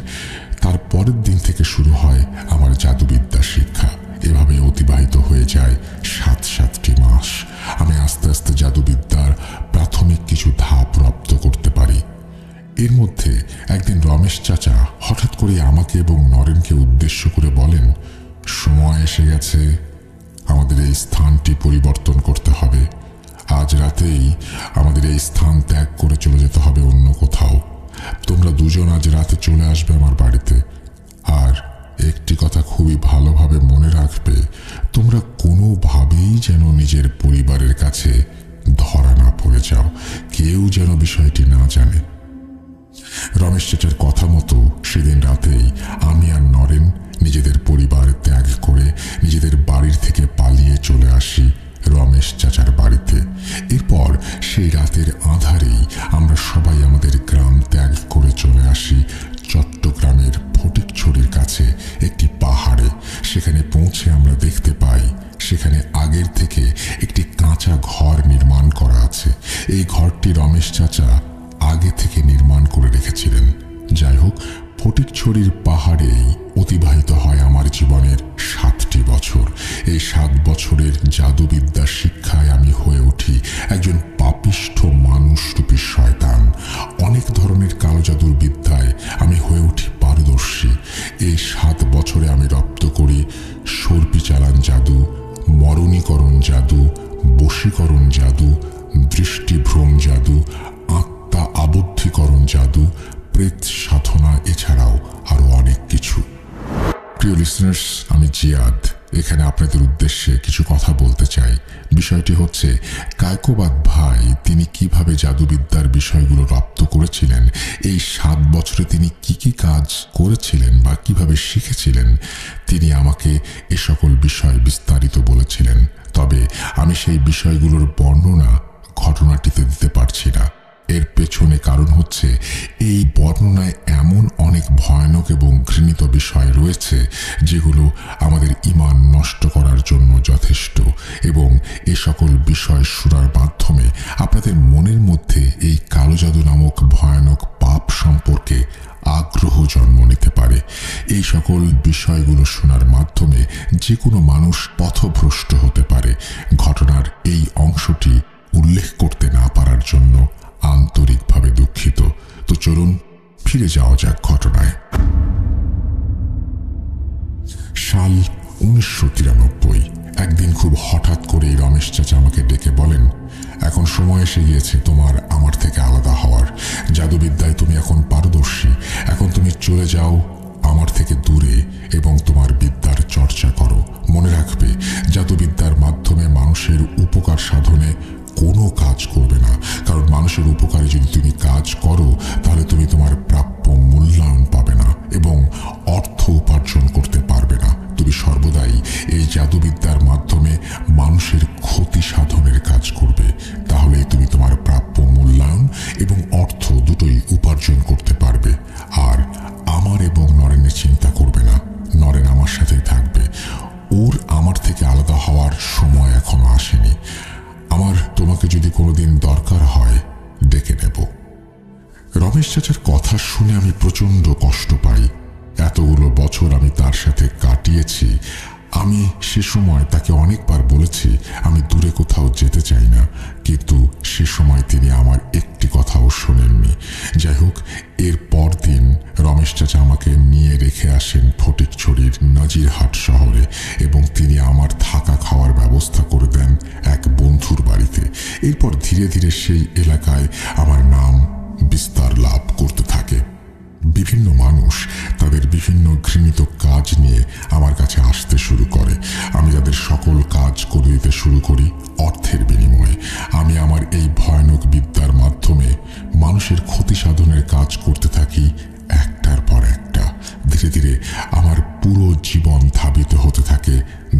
তার পরের দিন থেকে শুরু হয় আমার জাদুবিদ্যা শিক্ষা। এভাবে অতিবাহিত হয়ে যায় 7টি মাস। আমি আস্তে আস্তে জাদুবিদ্যার প্রাথমিক কিছু ধাপ রপ্ত করতে পারি। এর মধ্যে একদিন রমেশ চাচা হঠাৎ করে আমাকে এবং নরেনকে উদ্দেশ্য করে বলেন, সময় এসে গেছে, আমাদের এই স্থানটি পরিবর্তন করতে হবে। আজ রাতেই আমাদের এই স্থান ত্যাগ করে চলে যেতে হবে অন্য কোথাও। তোমরা দুজন আজ রাতে চলে আসবে আমার বাড়িতে। আর একটি কথা খুবই ভালোভাবে মনে রাখবে, তোমরা কোনোভাবেই যেন নিজের পরিবারের কাছে ধরা না পড়ে যাও। কেউ যেন বিষয়টি না জানে। রমেশ চাচার কথা মতো সেদিন রাতেই আমি আর নরেন নিজেদের পরিবার ত্যাগ করে নিজেদের বাড়ির থেকে পালিয়ে চলে আসি রমেশ চাচার বাড়িতে। এরপর সেই রাতের আঁধারেই আমরা সবাই আমাদের গ্রাম ত্যাগ করে চলে আসি চট্টগ্রামের ফটিকছড়ির কাছে একটি পাহাড়ে। সেখানে পৌঁছে আমরা দেখতে পাই সেখানে আগের থেকে একটি কাঁচা ঘর নির্মাণ করা আছে। এই ঘরটি রমেশ চাচা আগে থেকে নির্মাণ করে রেখেছিলেন। যাই হোক, ফটিকছড়ির পাহাড়েই অতিবাহিত হয় আমার জীবনের 7টি বছর। এই 7 বছরের জাদুবিদ্যা শিক্ষায় আমি হয়ে উঠি একজন পাপিষ্ঠ মানুষরূপী শয়তান। অনেক ধরনের কালো জাদুর বিদ্যায় আমি হয়ে উঠি পারদর্শী। এই 7 বছরে আমি রপ্ত করি সর্পি চালান জাদু, মরণীকরণ জাদু, বশীকরণ জাদু, দৃষ্টিভ্রম জাদু, আত্মা আবদ্ধীকরণ জাদু, প্রেত সাধনা, এছাড়াও আরো অনেক কিছু। প্রিয় লিসনার্স, আমি জিয়াদ এখানে আপনাদের উদ্দেশ্যে কিছু কথা বলতে চাই। বিষয়টি হচ্ছে কায়কোবাদ ভাই তিনি কিভাবে জাদুবিদ্যার বিষয়গুলো রপ্ত করেছিলেন, এই 7 বছরে তিনি কি কি কাজ করেছিলেন বা কিভাবে শিখেছিলেন, তিনি আমাকে এ সকল বিষয় বিস্তারিত বলেছিলেন। তবে আমি সেই বিষয়গুলোর বর্ণনা ঘটনাটিতে দিতে পারছি না। এর পেছনে কারণ হচ্ছে এই বর্ণনায় এমন অনেক ভয়ানক এবং ঘৃণিত বিষয় রয়েছে যেগুলো আমাদের ঈমান নষ্ট করার জন্য যথেষ্ট, এবং এ সকল বিষয় শোনার মাধ্যমে আপনাদের মনের মধ্যে এই কালো জাদু নামক ভয়ানক পাপ সম্পর্কে আগ্রহ জন্ম নিতে পারে। এই সকল বিষয়গুলো শোনার মাধ্যমে যে কোনো মানুষ পথভ্রষ্ট হতে পারে। ঘটনার এই অংশটি উল্লেখ করতে না পারার জন্য আন্তরিকভাবে দুঃখিত। তো চলুন ফিরে যাওয়া যাক ঘটনায়। সাল 1993। একদিন খুব হঠাৎ করেই রমেশ চাচা আমাকে ডেকে বলেন, এখন সময় এসে গিয়েছে তোমার আমার থেকে আলাদা হওয়ার। জাদুবিদ্যায় তুমি এখন পারদর্শী। এখন তুমি চলে যাও আমার থেকে দূরে এবং তোমার বিদ্যার চর্চা করো। মনে রাখবে, জাদুবিদ্যার মাধ্যমে মানুষের উপকার সাধনে কোনো কাজ করবে না, কারণ মানুষের উপকারে যদি তুমি কাজ করো তাহলে তুমি তোমার প্রাপ্য মূল্যায়ন পাবে না এবং অর্থ উপার্জন করতে পারবে না। তুমি সর্বদাই এই জাদুবিদ্যার মাধ্যমে মানুষের ক্ষতি সাধনের কাজ করবে। তাহলেই তুমি তোমার প্রাপ্য মূল্যায়ন এবং অর্থ দুটোই উপার্জন করতে পারবে। আর আমার এবং নরেনের চিন্তা করবে না, নরেন আমার সাথেই থাকবে। ওর আমার থেকে আলাদা হওয়ার সময় এখনো আসেনি। আমার তোমাকে যদি কোনোদিন দরকার হয় ডেকে নেব। রমেশ চাচার কথা শুনে আমি প্রচন্ড কষ্ট পাই। এতগুলো বছর আমি তার সাথে কাটিয়েছি। আমি সে সময় তাকে অনেকবার বলেছি আমি দূরে কোথাও যেতে চাই না, কিন্তু সে সময় তিনি আমার একটি কথাও শোনেননি। যাই হোক, এর পর দিন রমেশ চাচা আমাকে নিয়ে রেখে আসেন ফটিকছড়ির নাজিরহাট শহরে এবং তিনি আমার থাকা খাওয়ার ব্যবস্থা করে দেন এক বন্ধুর বাড়িতে। এরপর ধীরে ধীরে সেই এলাকায় আমার নাম বিস্তার লাভ করতে থাকে। বিভিন্ন মানুষ তাদের বিভিন্ন ঘৃণিত কাজ নিয়ে আমার কাছে আসতে শুরু করে। আমি তাদের সকল কাজ করে দিতে শুরু করি অর্থের বিনিময়ে। আমি আমার এই ভয়ানক বিদ্যার মাধ্যমে মানুষের ক্ষতি সাধনের কাজ করতে থাকি একটার পর একটা। ধীরে ধীরে আমার পুরো জীবন ধাবিত হতে থাকে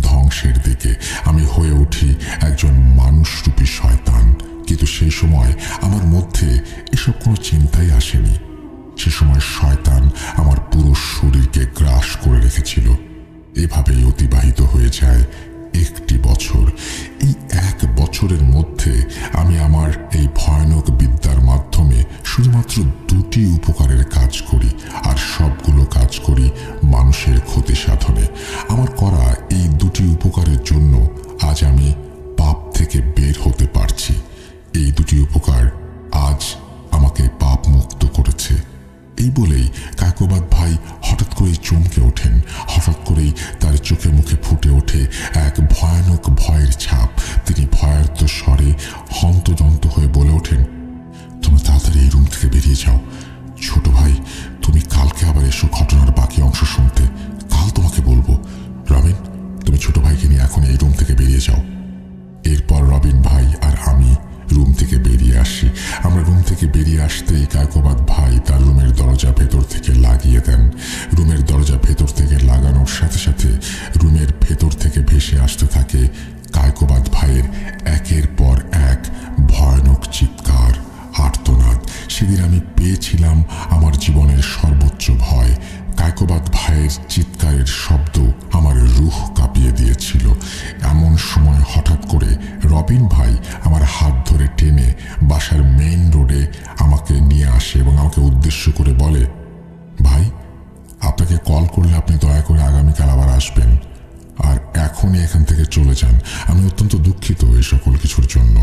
ধ্বংসের দিকে। আমি হয়ে উঠি একজন মানুষরূপী শয়তান। কিন্তু সেই সময় আমার মধ্যে এসব কোনো চিন্তাই আসেনি। সে সময় শয়তান আমার পুরো শরীরকে গ্রাস করে রেখেছিল। এভাবেই অতিবাহিত হয়ে যায় 1টি বছর। এই 1 বছরের মধ্যে আমি আমার এই ভয়ানক বিদ্যার মাধ্যমে শুধুমাত্র 2টি উপকারের কাজ করি, আর সবগুলো কাজ করি মানুষের ক্ষতি সাধনে। আমার করা এই 2টি উপকারের জন্য আজ আমি পাপ থেকে বের হতে পারছি। এই 2টি উপকার আজ আমাকে পাপ মুক্ত করেছে। এই বলেই কায়কোবাদ ভাই হঠাৎ করেই চমকে ওঠেন। হঠাৎ করেই তার চোখে মুখে ফুটে ওঠে এক ভয়ানক ভয়ের ছাপ। তিনি ভয়ার্ত স্বরে হন্তদন্ত হয়ে বলে ওঠেন, তুমি তাড়াতাড়ি এই রুম থেকে বেরিয়ে যাও। ছোট ভাই, তুমি কালকে আবার এসো ঘটনার বাকি অংশ শুনতে। কাল তোমাকে বলবো। রবিন, তুমি ছোট ভাইকে নিয়ে এখন এই রুম থেকে বেরিয়ে যাও। এরপর রবিন ভাই আর আমি রুম থেকে বেরিয়ে আসি। আমরা রুম থেকে বেরিয়ে আসতেই কায়কোবাদ ভাই তার রুমের দরজা ভেতর থেকে লাগিয়ে দেন। রুমের দরজা ভেতর থেকে লাগানোর সাথে সাথে রুমের ভেতর থেকে ভেসে আসতে থাকে কায়কোবাদ ভাইয়ের কায়কোবাদ ভাইয়ের চিৎকারের শব্দ আমার রুহ কাঁপিয়ে দিয়েছিল। এমন সময় হঠাৎ করে রবিন ভাই আমার হাত ধরে টেনে বাসার মেইন রোডে আমাকে নিয়ে আসে এবং আমাকে উদ্দেশ্য করে বলে, ভাই, আপনাকে কল করলে আপনি দয়া করে আগামীকাল আবার আসবেন, আর এখনই এখান থেকে চলে যান। আমি অত্যন্ত দুঃখিত এই সকল কিছুর জন্য।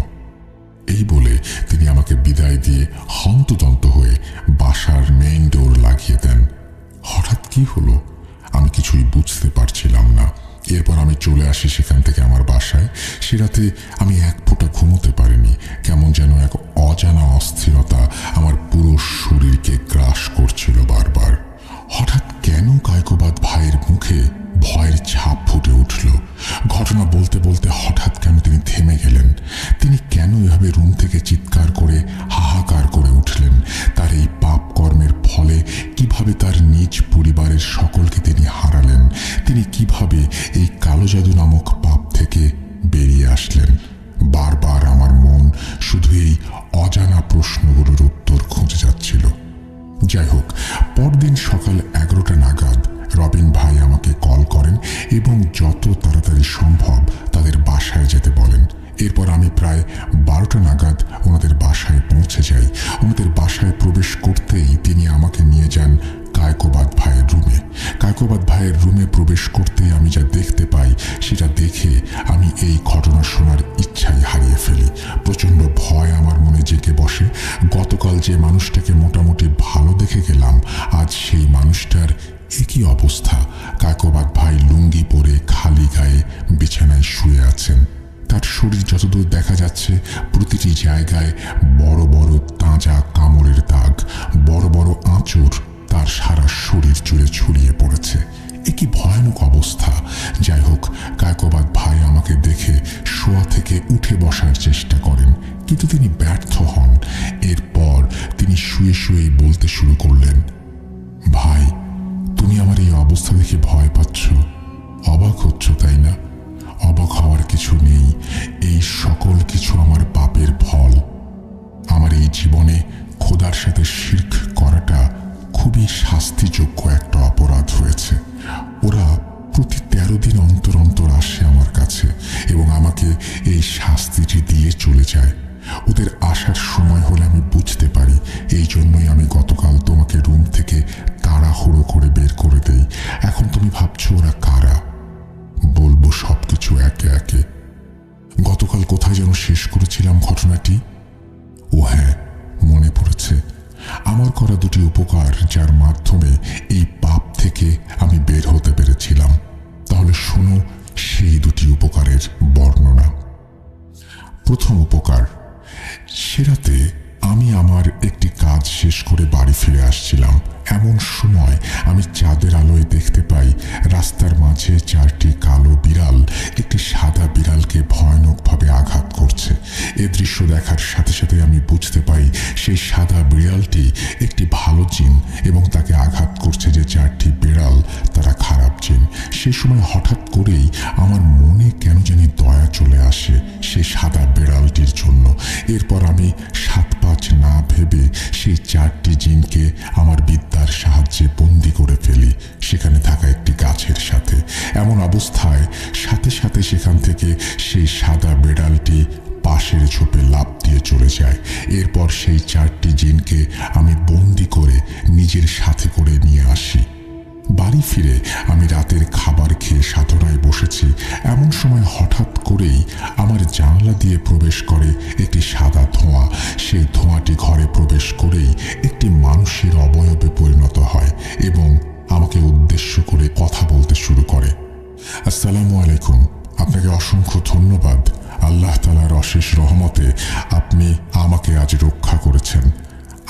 এই বলে তিনি আমাকে বিদায় দিয়ে হন্তদন্ত হয়ে বাসার মেইন ডোর লাগিয়ে দেন। হঠাৎ কি হলো আমি কিছুই বুঝতে পারছিলাম না। এরপর আমি চলে আসি সেখান থেকে আমার বাসায়। সে রাতে আমি এক ফোঁটা ঘুমোতে পারিনি। কেমন যেন এক অজানা অস্থিরতা আমার পুরো শরীরকে গ্রাস করছিল বারবার। হঠাৎ কেন কায়কোবাদ ভাইয়ের মুখে ভয়ের ছাপ ফুটে উঠল। ঘটনা বলতে বলতে হঠাৎ কেন তিনি থেমে গেলেন। তিনি কেন এভাবে রুম থেকে চিৎকার করে হাহাকার করে উঠলেন। তার এই পাপ কর্মের ফলে কিভাবে তার নিজ পরিবারের সকলকে তিনি হারালেন। তিনি কিভাবে এই কালো জাদু নামক পাপ থেকে বেরিয়ে আসলেন। বারবার আমার মন শুধু এই অজানা প্রশ্নগুলোর উত্তর খুঁজে যাচ্ছিল। যাই হোক, পরদিন সকাল 11টা নাগাদ রবিন ভাই আমাকে কল করেন এবং যত তাড়াতাড়ি সম্ভব তাদের বাসায় যেতে বলেন। এরপর আমি প্রায় 12টা নাগাদ ওনাদের বাসায় পৌঁছে যাই। ওনাদের বাসায় প্রবেশ করতেই তিনি আমাকে নিয়ে যান কায়কোবাদ ভাইয়ের রুমে। কায়কোবাদ ভাইয়ের রুমে প্রবেশ করতেই আমি যা দেখতে পাই সেটা দেখে আমি এই ঘটনা শোনার ইচ্ছাই হারিয়ে ফেলি। প্রচণ্ড ভয় আমার মনে জেগে বসে। গতকাল যে মানুষটাকে মোটামুটি ভালো দেখে গেলাম, আজ সেই মানুষটার একই অবস্থা। কায়কোবাদ ভাই লুঙ্গি পরে খালি গায়ে বিছানায় শুয়ে আছেন। তার শরীর যতদূর দেখা যাচ্ছে প্রতিটি জায়গায় বড় বড় তাজা কামড়ের দাগ, বড় বড় আঁচড় তার সারা শরীর জুড়ে ছড়িয়ে পড়েছে। একই ভয়ানক অবস্থা। যাই হোক, কায়কোবাদ ভাই আমাকে দেখে শোয়া থেকে উঠে বসার চেষ্টা করেন, কিন্তু তিনি ব্যর্থ হন। এরপর তিনি শুয়ে শুয়েই বলতে শুরু করলেন, ভাই, তুমি আমার এই অবস্থা দেখে ভয় পাচ্ছ, অবাক হচ্ছ, তাই না? অবাক হওয়ার কিছু নেই। এই সকল কিছু আমার পাপের ফল। আমার এই জীবনে খোদার সাথে শিরক করাটা খুবই শাস্তিযোগ্য একটা অপরাধ হয়েছে। ওরা প্রতি 13 দিন অন্তর অন্তর আসে আমার কাছে এবং আমাকে এই শাস্তিটি দিয়ে চলে যায়। ওদের আসার সময় হলে আমি বুঝতে পারি। এই জন্যই আমি গতকাল তোমাকে রুম থেকে তাড়াহুড়ো করে বের করে দেই। এখন তুমি ভাবছো ওরা কারা? বলবো সবকিছু একে একে। গতকাল কোথায় যেন শেষ করেছিলাম ঘটনাটি? ও হ্যাঁ, মনে পড়েছে। আমার করা দুটি উপকার, যার মাধ্যমে এই পাপ থেকে আমি বের হতে পেরেছিলাম। তাহলে শোনো সেই দুটি উপকারের বর্ণনা। প্রথম উপকার, সে রাতে আমি আমার একটি কাজ শেষ করে বাড়ি ফিরে আসছিলাম। এমন সময় আমি চাঁদের আলোয় দেখতে পাই রাস্তার মাঝে 4টি কালো বিড়াল একটি সাদা বিড়ালকে ভয়ানকভাবে আঘাত করছে। এ দৃশ্য দেখার সাথে সাথে আমি বুঝতে পাই সেই সাদা বিড়ালটি একটি ভালো জিন এবং তাকে আঘাত করছে যে 4টি বিড়াল তারা খারাপ জিন। সে সময় হঠাৎ করেই আমার মনে কেন জানি দয়া চলে আসে সেই সাদা বিড়ালটির জন্য। এরপর আমি 7-5 না ভেবে সেই 4টি জিনকে আমার বিদ্যার সাহায্যে বন্দি করে ফেলি সেখানে থাকা একটি গাছের সাথে। এমন অবস্থায় সাথে সাথে সেখান থেকে সেই সাদা বিড়ালটি পাশের ঝোপে লাফ দিয়ে চলে যায়। এরপর সেই 4টি জিনকে আমি বন্দি করে নিজের সাথে করে নিয়ে আসি। বাড়ি ফিরে আমি রাতের খাবার খেয়ে সাধনায় বসেছি। এমন সময় হঠাৎ করেই আমার জানলা দিয়ে প্রবেশ করে একটি সাদা ধোঁয়া। সেই ধোঁয়াটি ঘরে প্রবেশ করেই একটি মানুষের অবয়বে পরিণত হয় এবং আমাকে উদ্দেশ্য করে কথা বলতে শুরু করে। আসসালামু আলাইকুম, আপনাকে অসংখ্য ধন্যবাদ। আল্লাহ তাআলার অশেষ রহমতে আপনি আমাকে আজ রক্ষা করেছেন।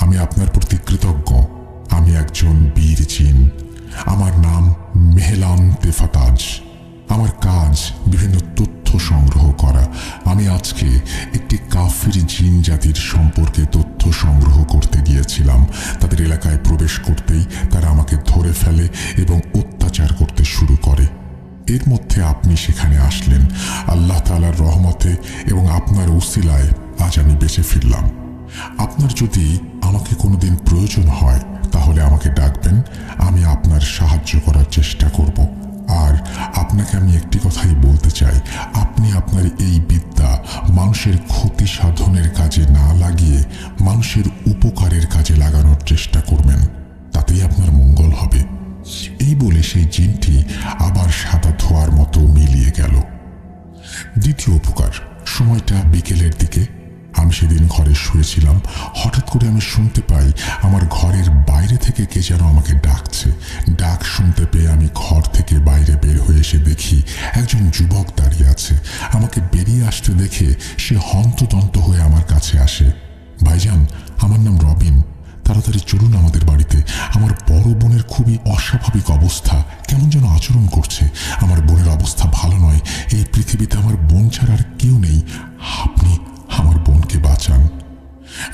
আমি আপনার প্রতি কৃতজ্ঞ। আমি একজন বীর জিন। আমার নাম মেহলান তেফাতাজ। আমার কাজ বিভিন্ন তথ্য সংগ্রহ করা। আমি আজকে একটি কাফির জিন জাতির সম্পর্কে তথ্য সংগ্রহ করতে গিয়েছিলাম। তাদের এলাকায় প্রবেশ করতেই তারা আমাকে ধরে ফেলে এবং অত্যাচার করতে শুরু করে। এর মধ্যে আপনি সেখানে আসলেন। আল্লাহ তাআলার রহমতে এবং আপনার উসিলায় আজ আমি বেঁচে ফিরলাম। আপনার যদি আমাকে কোনোদিন প্রয়োজন হয় তাহলে আমাকে ডাকবেন। আমি আপনার সাহায্য বলে সেই জিনটি আবার সাদা ধোয়ার মতো মিলিয়ে গেল। দ্বিতীয় উপকার, সময়টা বিকেলের দিকে। আমি সেদিন ঘরে শুয়েছিলাম। হঠাৎ করে আমি শুনতে পাই আমার ঘরের বাইরে থেকে কে যেন আমাকে ডাকছে। ডাক শুনতে পেয়ে আমি ঘর থেকে বাইরে বের হয়ে এসে দেখি একজন যুবক দাঁড়িয়ে আছে। আমাকে বেরিয়ে আসতে দেখে সে হন্তদন্ত হয়ে আমার কাছে আসে। ভাইজান, আমার নাম রবিন, তাড়াতাড়ি চলুন আমাদের বাড়িতে। আমার বড় বোনের খুবই অস্বাভাবিক অবস্থা, কেমন যেন আচরণ করছে। আমার বোনের অবস্থা ভালো নয়। এই পৃথিবীতে আমার বোন ছাড়া আর কেউ নেই। আপনি আমার বোনকে বাঁচান।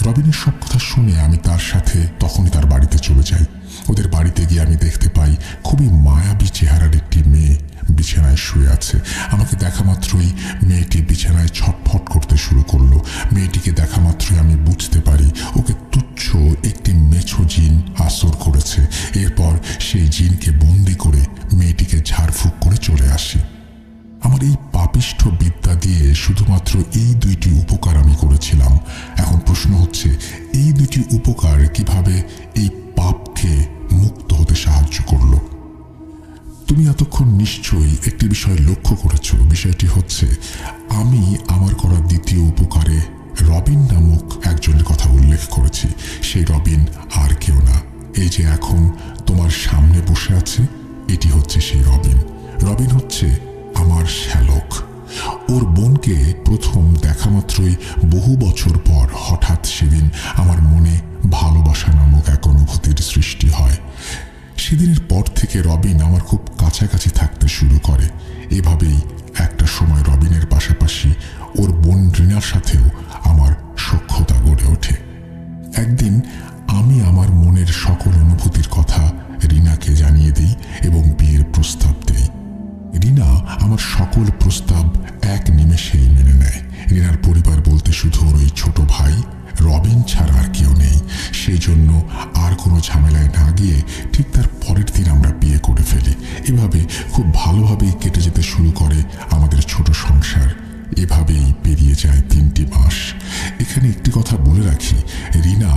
রবিনের সব কথা শুনে আমি তার সাথে তখনই তার বাড়িতে চলে যাই। ওদের বাড়িতে গিয়ে আমি দেখতে পাই খুবই মায়াবী চেহারার একটি মেয়ে বিছানায় শুয়ে আছে। আমাকে দেখা মাত্রই মেয়েটি বিছানায় ছটফট করতে শুরু করলো। মেয়েটিকে দেখা মাত্রই আমি বুঝতে পারি ওকে তুচ্ছ একটি মেছো জিন আসর করেছে। এরপর সেই জিনকে বন্দি করে মেয়েটিকে ঝাড়ফুঁক করে চলে আসি। আমার এই পাপিষ্ঠ বিদ্যা দিয়ে শুধুমাত্র এই দুইটি উপকার আমি করেছিলাম। এখন প্রশ্ন হচ্ছে, এই দুইটি উপকার কিভাবে এই পাপকে মুক্ত হতে সাহায্য করলো? তুমি এতক্ষণ নিশ্চয়ই একটি বিষয় লক্ষ্য করেছ। বিষয়টি হচ্ছে, আমি আমার করা দ্বিতীয় উপকারে রবিন নামক একজনের কথা উল্লেখ করেছি। সেই রবিন আর কেউ না, এই যে এখন তোমার সামনে বসে আছে, এটি হচ্ছে সেই রবিন। রবিন হচ্ছে আমার শ্যালক। ওর বোনকে প্রথম দেখা মাত্রই বহু বছর পর হঠাৎ সেদিন আমার মনে ভালোবাসা নামক এক অনুভূতির সৃষ্টি হয়। সেদিনের পর থেকে রবিন আমার খুব কাছাকাছি থাকতে শুরু করে। এভাবেই একটা সময় রবিনের পাশাপাশি ওর বোন রিনার সাথেও আমার সখ্যতা গড়ে ওঠে। একদিন আমি আমার মনের সকল অনুভূতির কথা রিনাকে জানিয়ে দিই এবং বিয়ের প্রস্তাব দেই। রিনা আমার সকল প্রস্তাব এক নিমেষেই মেনে নেয়। রিনার পরিবার বলতে শুধু ওর ওই ছোট ভাই রবিন ছাড়া আর কেউ নেই। সেই জন্য আর কোনো ঝামেলায় না গিয়ে ঠিক তার পরের দিন আমরা বিয়ে করে ফেলি। এভাবে খুব ভালোভাবেই কেটে যেতে শুরু করে আমাদের ছোট সংসার। এভাবেই পেরিয়ে যায় 3টি মাস। এখানে একটি কথা বলে রাখি, রিনা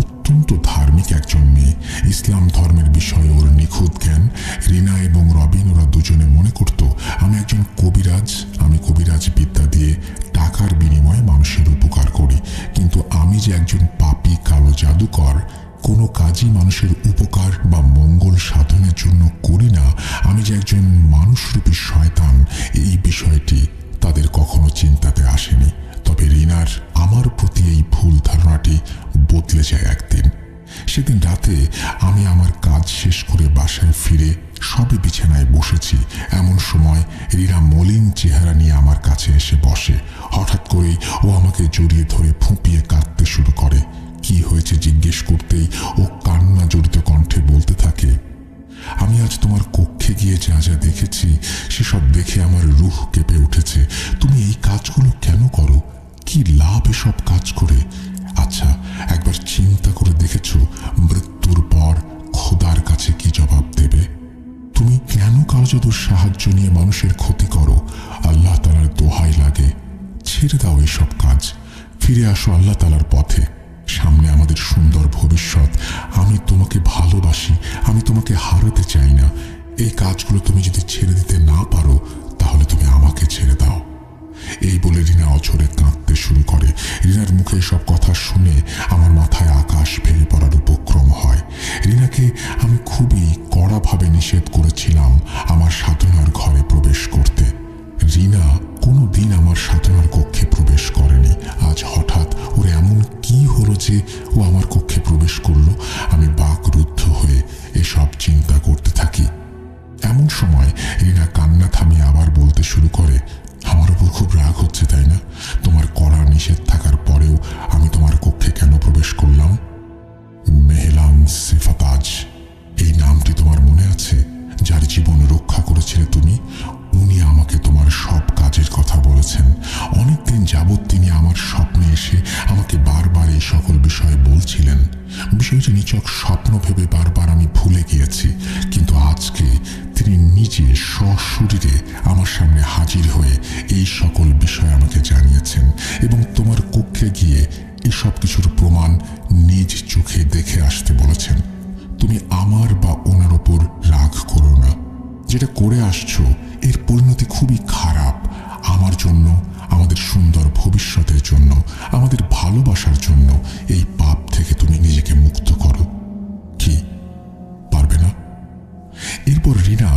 অত্যন্ত ধার্মিক একজন মেয়ে। ইসলাম ধর্মের বিষয়ে ওর নিখুঁত জ্ঞান। রিনা এবং রবিন ওরা দুজনে মনে করত আমি একজন কবিরাজ। আমি কবিরাজ বিদ্যা দিয়ে টাকার বিনিময়ে মানুষের উপকার করি, কিন্তু আমি যে একজন পাপী কালো জাদুকর, কোনো কাজই মানুষের উপকার বা মঙ্গল সাধনের জন্য করি না, আমি যে একজন মানুষরূপী শয়তান, এই বিষয়টি তাদের কখনো চিন্তাতে আসেনি। তবে রিনার আমার প্রতি এই ভুল ধারণাটি বদলে যায় একদিন। সেদিন রাতে আমি আমার কাজ শেষ করে বাসায় ফিরে সবে বিছানায় বসেছি। এমন সময় রিনা মলিন চেহারা নিয়ে আমার কাছে এসে বসে। হঠাৎ করেই ও আমাকে জড়িয়ে ধরে ফুঁপিয়ে কাঁদতে শুরু করে। কি হয়েছে জিজ্ঞেস করতেই ও কান্না জড়িত কণ্ঠে বলতে থাকে, আমি আজ তোমার কক্ষে গিয়ে যা যা দেখেছি সেসব দেখে আমার রুহ কেঁপে উঠেছে। তুমি এই কাজগুলো কেন করো? কি লাভ এসব কাজ করে? আচ্ছা, একবার চিন্তা করে দেখেছ মৃত্যুর পর খোদার কাছে কি জবাব দেবে? তুমি কেন কারো জাদুর সাহায্য নিয়ে মানুষের ক্ষতি করো? আল্লাহ তাআলার দোহাই লাগে, ছেড়ে দাও এইসব কাজ। ফিরে আসো আল্লাহ তাআলার পথে। সামনে আমাদের সুন্দর ভবিষ্যৎ। আমি তোমাকে ভালোবাসি, আমি তোমাকে হারাতে চাই না। এই কাজগুলো তুমি যদি ছেড়ে দিতে না পারো, তাহলে তুমি আমাকে ছেড়ে দাও। এই বলে রিনা অঝরে কাঁদতে শুরু করে। রিনার মুখে সব কথা শুনে আমার মাথায় আকাশ ভেঙে পড়ার উপক্রম হয়। রিনাকে আমি খুবই কড়াভাবে নিষেধ করেছিলাম আমার সাধনার ঘরে প্রবেশ করতে। রিনা কোনো দিন আমার সাধনার কক্ষে প্রবেশ করেনি। আজ হঠাৎ ওর এমন কি হলো যে ও আমার কক্ষে প্রবেশ করলো? আমি বাকরুদ্ধ হয়ে এসব চিন্তা করতে থাকি। এমন সময় রিনা কান্না থামিয়ে আবার বলতে শুরু করে, আমার উপর খুব রাগ হচ্ছে তাই না? তোমার কড়া নিষেধ থাকার পরেও আমি তোমার কক্ষে কেন প্রবেশ করলাম? মেহলান সিফাতাজ, এই নামটি তোমার মনে আছে? যার জীবন রক্ষা করেছিলে তুমি, উনি আমাকে তোমার সব কাজের কথা বলেছেন। অনেকদিন যাবৎ তিনি আমার স্বপ্নে এসে আমাকে বারবার এই সকল বিষয়ে বলছিলেন। বিষয়টি নিছক স্বপ্ন ভেবে বারবার আমি ভুলে গিয়েছি, কিন্তু আজকে তিনি নিজে সশরীরে আমার সামনে হাজির হয়ে এই সকল বিষয় আমাকে জানিয়েছেন এবং তোমার কক্ষে গিয়ে এসব কিছুর প্রমাণ নিজ চোখে দেখে আসতে বলেছেন। তুমি আমার বা ওনার ওপর রাগ করো না। যেটা করে আসছো এর পরিণতি খুবই খারাপ। আমার জন্য, আমাদের সুন্দর ভবিষ্যতের জন্য, আমাদের ভালোবাসার জন্য এই পাপ থেকে তুমি নিজেকে মুক্ত করো। কি পারবে না? এরপর রিনা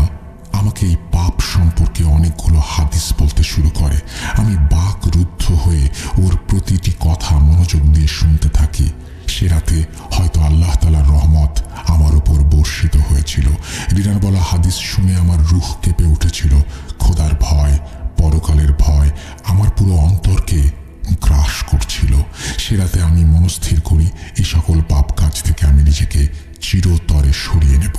আমাকে এই পাপ সম্পর্কে অনেকগুলো হাদিস বলতে শুরু করে। আমি বাকরুদ্ধ হয়ে ওর প্রতিটি কথা মনোযোগ দিয়ে শুনতে থাকি। সে রাতে হয়তো আল্লাহ তাআলার রহমত আমার উপর বর্ষিত হয়েছিল। রিনার বলা হাদিস শুনে আমার রূহ কেঁপে উঠেছিল। খোদার ভয়, পরকালের ভয় আমার পুরো অন্তরকে গ্রাস করছিল। সে রাতে আমি মনস্থির করি এই সকল পাপ কাজ থেকে আমি নিজেকে চিরতরে সরিয়ে নেব।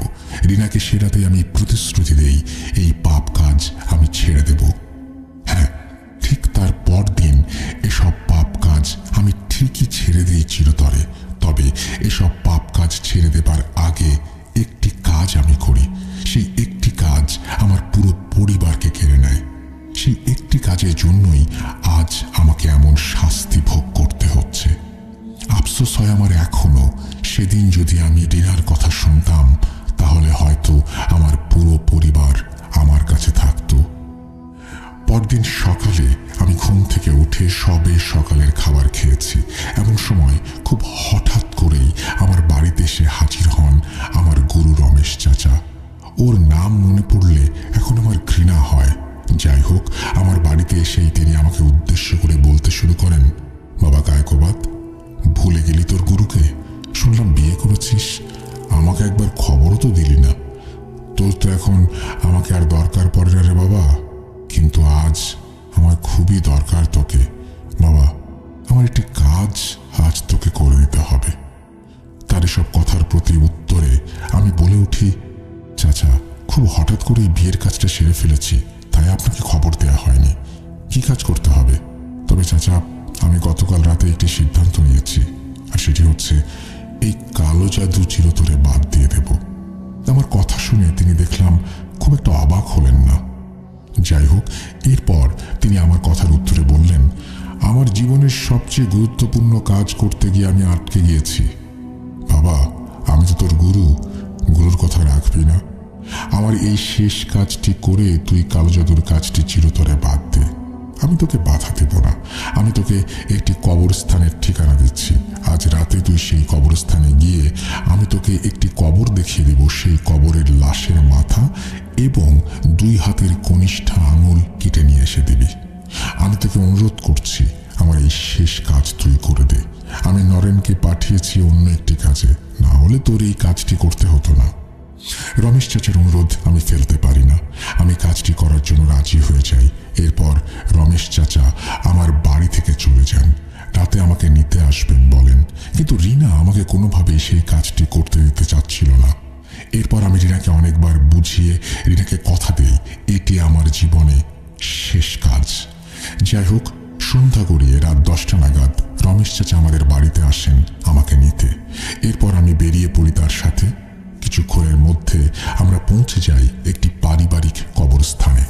রিনাকে সে রাতে আমি প্রতিশ্রুতি দেই এই পাপ কাজ আমি ছেড়ে দেব। হ্যাঁ, ঠিক তার পরদিন এসব পাপ কাজ আমি ঠিকই ছেড়ে দিই চিরতরে। তবে এসব পাপ কাজ ছেড়ে দেবার আগে একটি কাজ আমি করি। সেই একটি কাজ আমার পুরো পরিবারকে কেড়ে নেয়। সেই একটি কাজের জন্যই আজ আমাকে এমন শাস্তি ভোগ করতে হচ্ছে। আফসোস হয় আমার এখনো, সেদিন যদি আমি রিনার কথা শুনতাম তাহলে হয়তো আমার পুরো পরিবার আমার কাছে থাকতো। পরদিন সকালে আমি ঘুম থেকে উঠে সবে সকালের খাবার খেয়েছি। এমন সময় খুব হঠাৎ করেই আমার বাড়িতে এসে হাজির হন আমার গুরু রমেশ চাচা। ওর নাম মনে পড়লে এখন আমার ঘৃণা হয়। যাই হোক, আমার বাড়িতে এসেই তিনি আমাকে উদ্দেশ্য করে বলতে শুরু করেন, বাবা গায়কবাদ, ভুলে গেলি তোর গুরুকে? শুনলাম বিয়ে করেছিস, আমাকে একবার খবরও তো দিলি না। তোর তো এখন আমাকে আর দরকার পড়ে না রে বাবা, কিন্তু আজ আমার খুবই দরকার তোকে। বাবা, আমার একটি কাজ আজ তোকে করে দিতে হবে। তার এসব কথার প্রতি উত্তরে আমি বলে উঠি, চাচা, খুব হঠাৎ করে এই বিয়ের কাজটা সেরে ফেলেছি, তাই আপনাকে খবর দেওয়া হয়নি। কি কাজ করতে হবে? তবে চাচা, আমি গতকাল রাতে একটি সিদ্ধান্ত নিয়েছি, আর সেটি হচ্ছে এই কালো জাদু চিরতরে বাদ দিয়ে দেব। আমার কথা শুনে তিনি দেখলাম খুব একটা অবাক হলেন না। যাই হোক, এরপর তিনি আমার কথার উত্তরে বললেন, আমার জীবনের সবচেয়ে গুরুত্বপূর্ণ কাজ করতে গিয়ে আমি আটকে গিয়েছি। বাবা, আমি তো তোর গুরু, গুরুর কথা রাখবি না? আমার এই শেষ কাজটি করে তুই কালো জাদুর কাজটি চিরতরে বাদ দে। আমি তোকে বাধা দেব না। আমি তোকে একটি কবরস্থানের ঠিকানা দিচ্ছি। আজ রাতে তুই সেই কবরস্থানে গিয়ে আমি তোকে একটি কবর দেখিয়ে দেব। সেই কবরের লাশের মাথা এবং 2 হাতের কনিষ্ঠা আঙুল কেটে নিয়ে এসে দিবি। আমি তোকে অনুরোধ করছি, আমার এই শেষ কাজ তুই করে দে। আমি নরেনকে পাঠিয়েছি অন্য একটি কাজে, না হলে তোর এই কাজটি করতে হতো না। রমেশ চাচার অনুরোধ আমি ফেলতে পারি না। আমি কাজটি করার জন্য রাজি হয়ে যাই। এরপর রমেশ চাচা আমার বাড়ি থেকে চলে যান। রাতে আমাকে নিতে আসবেন বলেন, কিন্তু রিনা আমাকে কোনোভাবেই সেই কাজটি করতে দিতে চাচ্ছিল না। এরপর আমি রিনাকে অনেকবার বুঝিয়ে রিনাকে কথা দেই এটি আমার জীবনে শেষ কাজ। যাই হোক, সন্ধ্যা গড়িয়ে রাত 10টা নাগাদ রমেশ চাচা আমাদের বাড়িতে আসেন আমাকে নিতে। এরপর আমি বেরিয়ে পড়ি তার সাথে। কিছুক্ষণের মধ্যে আমরা পৌঁছে যাই একটি পারিবারিক কবরস্থানে।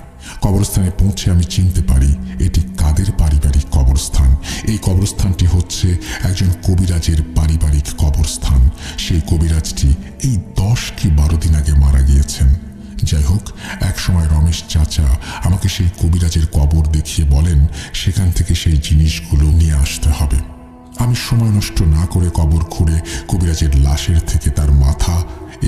কবরস্থানে পৌঁছে আমি চিনতে পারি এটি কাদের পারিবারিক কবরস্থান। এই কবরস্থানটি হচ্ছে একজন কবিরাজের পারিবারিক কবরস্থান। সেই কবিরাজটি এই 10 কি 12 দিন আগে মারা গিয়েছেন। যাই হোক, একসময় রমেশ চাচা আমাকে সেই কবিরাজের কবর দেখিয়ে বলেন সেখান থেকে সেই জিনিসগুলো নিয়ে আসতে হবে। আমি সময় নষ্ট না করে কবর খুঁড়ে কবিরাজের লাশের থেকে তার মাথা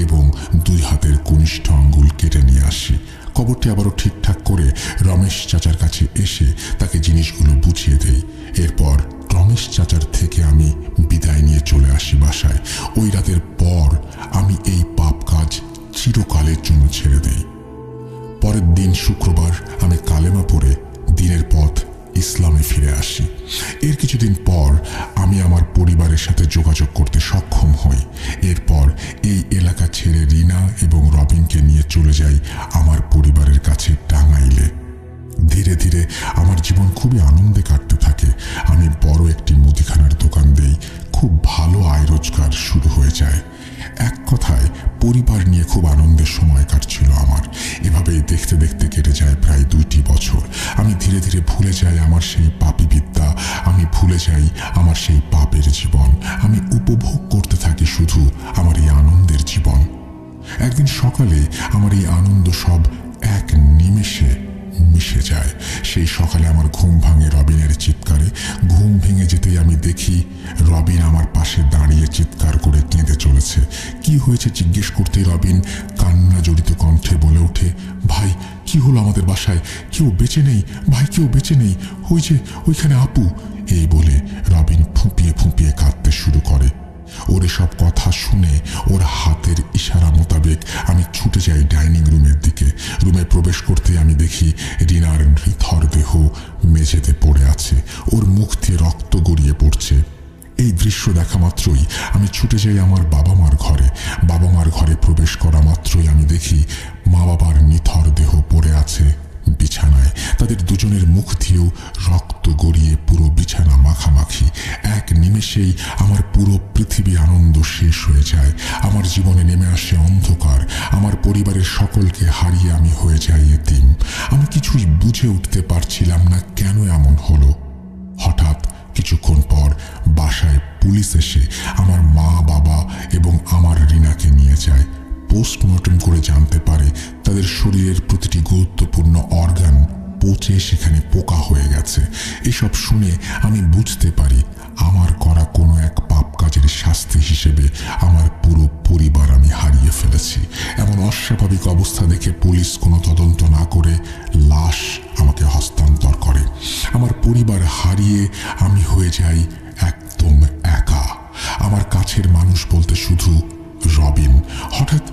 এবং 2 হাতের কনিষ্ঠ আঙ্গুল কেটে নিয়ে আসি। কবরটি আবারও ঠিকঠাক করে রমেশ চাচার কাছে এসে তাকে জিনিসগুলো বুঝিয়ে দেই। এরপর রমেশ চাচার থেকে আমি বিদায় নিয়ে চলে আসি বাসায়। ওই রাতের পর আমি এই পাপ কাজ চিরকালের জন্য ছেড়ে দেই। পরের দিন শুক্রবার আমি কালেমা পড়ে দিনের পথ ইসলামে ফিরে আসি। এর কিছুদিন পর আমি আমার পরিবারের সাথে যোগাযোগ করতে সক্ষম হই। এরপর এই এলাকা ছেড়ে রিনা এবং রবিনকে নিয়ে চলে যাই আমার পরিবারের কাছে টাঙ্গাইলে। ধীরে ধীরে আমার জীবন খুবই আনন্দে কাটতে থাকে। আমি বড় একটি মুদিখানার দোকান দেই। খুব ভালো আয় রোজগার শুরু হয়ে যায়। এক কথায় পরিবার নিয়ে খুব আনন্দের সময় কাটছিল আমার। এভাবেই দেখতে দেখতে কেটে যায় প্রায় 2টি বছর। আমি ধীরে ধীরে ভুলে যাই আমার সেই পাপী বিদ্যা। আমি ভুলে যাই আমার সেই পাপের জীবন। আমি উপভোগ করতে থাকি শুধু আমার এই আনন্দের জীবন। একদিন সকালে আমার এই আনন্দ সব নিমেষে মিশে যায়। সেই সকালে আমার ঘুম ভাঙে রবিনের চিৎকারে। ঘুম ভেঙে যেতেই আমি দেখি রবিন আমার পাশে দাঁড়িয়ে চিৎকার করে কেঁদে চলেছে। কি হয়েছে জিজ্ঞেস করতেই রবিন কান্না জড়িত কণ্ঠে বলে ওঠে, ভাই কি হলো আমাদের বাসায়? কেউ বেঁচে নেই ভাই, কেউ বেঁচে নেই, ওই যে ওইখানে আপু। এই বলে রবিন ফুঁপিয়ে ফুঁপিয়ে কাঁদতে শুরু করে। ওর এসব কথা শুনে ওর হাতের ইশারা মোতাবেক আমি ছুটে যাই ডাইনিং রুমের দিকে। রুমে প্রবেশ করতে আমি দেখি রিনার নিথর দেহ মেঝেতে পড়ে আছে, ওর মুখ দিয়ে রক্ত গড়িয়ে পড়ছে। এই দৃশ্য দেখা মাত্রই আমি ছুটে যাই আমার বাবা মার ঘরে। বাবা মার ঘরে প্রবেশ করা মাত্রই আমি দেখি মা বাবার নিথর দেহ পড়ে আছে বিছানায়। তাদের দুজনের মুখ দিয়েও রক্ত গড়িয়ে পুরো বিছানা মাখামাখি। এক নিমেষেই আমার পুরো পৃথিবী আনন্দ শেষ হয়ে যায়। আমার জীবনে নেমে আসে অন্ধকার। আমার পরিবারের সকলকে হারিয়ে আমি হয়ে যাই এতিম। আমি কিছুই বুঝে উঠতে পারছিলাম না কেন এমন হলো। হঠাৎ কিছুক্ষণ পর বাসায় পুলিশ এসে আমার মা বাবা এবং আমার রিনাকে নিয়ে যায়। পোস্টমর্টম করে জানতে পারে তাদের শরীরের প্রতিটি গুরুত্বপূর্ণ অর্গান পচে সেখানে পোকা হয়ে গেছে। এসব শুনে আমি বুঝতে পারি আমার করা কোনো এক পাপ কাজের শাস্তি হিসেবে আমার পুরো পরিবার আমি হারিয়ে ফেলেছি। এমন অস্বাভাবিক অবস্থা দেখে পুলিশ কোনো তদন্ত না করে লাশ আমাকে হস্তান্তর করে। আমার পরিবার হারিয়ে আমি হয়ে যাই একদম একা। আমার কাছের মানুষ বলতে শুধু রবিন। হঠাৎ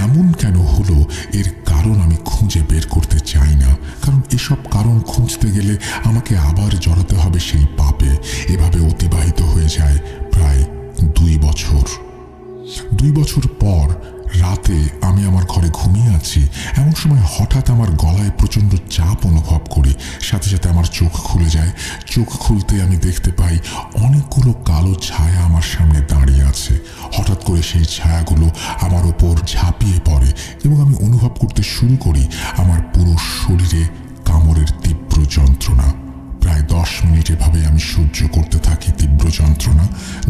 এমন কেন হলো এর কারণ আমি খুঁজে বের করতে চাই না, কারণ এসব কারণ খুঁজতে গেলে আমাকে আবার জড়াতে হবে সেই পাপে। এভাবে অতিবাহিত হয়ে যায় প্রায় 2 বছর। 2 বছর পর রাতে আমি আমার ঘরে ঘুমিয়ে আছি। এমন সময় হঠাৎ আমার গলায় প্রচণ্ড চাপ অনুভব করি। সাথে সাথে আমার চোখ খুলে যায়। চোখ খুলতে আমি দেখতে পাই অনেকগুলো কালো ছায়া আমার সামনে দাঁড়িয়ে আছে। হঠাৎ করে সেই ছায়াগুলো আমার ওপর ঝাঁপিয়ে পড়ে এবং আমি অনুভব করতে শুরু করি আমার পুরো শরীরে কামড়ের তীব্র যন্ত্রণা। প্রায় 10 মিনিট এভাবে আমি সহ্য করতে থাকি তীব্র যন্ত্রণা।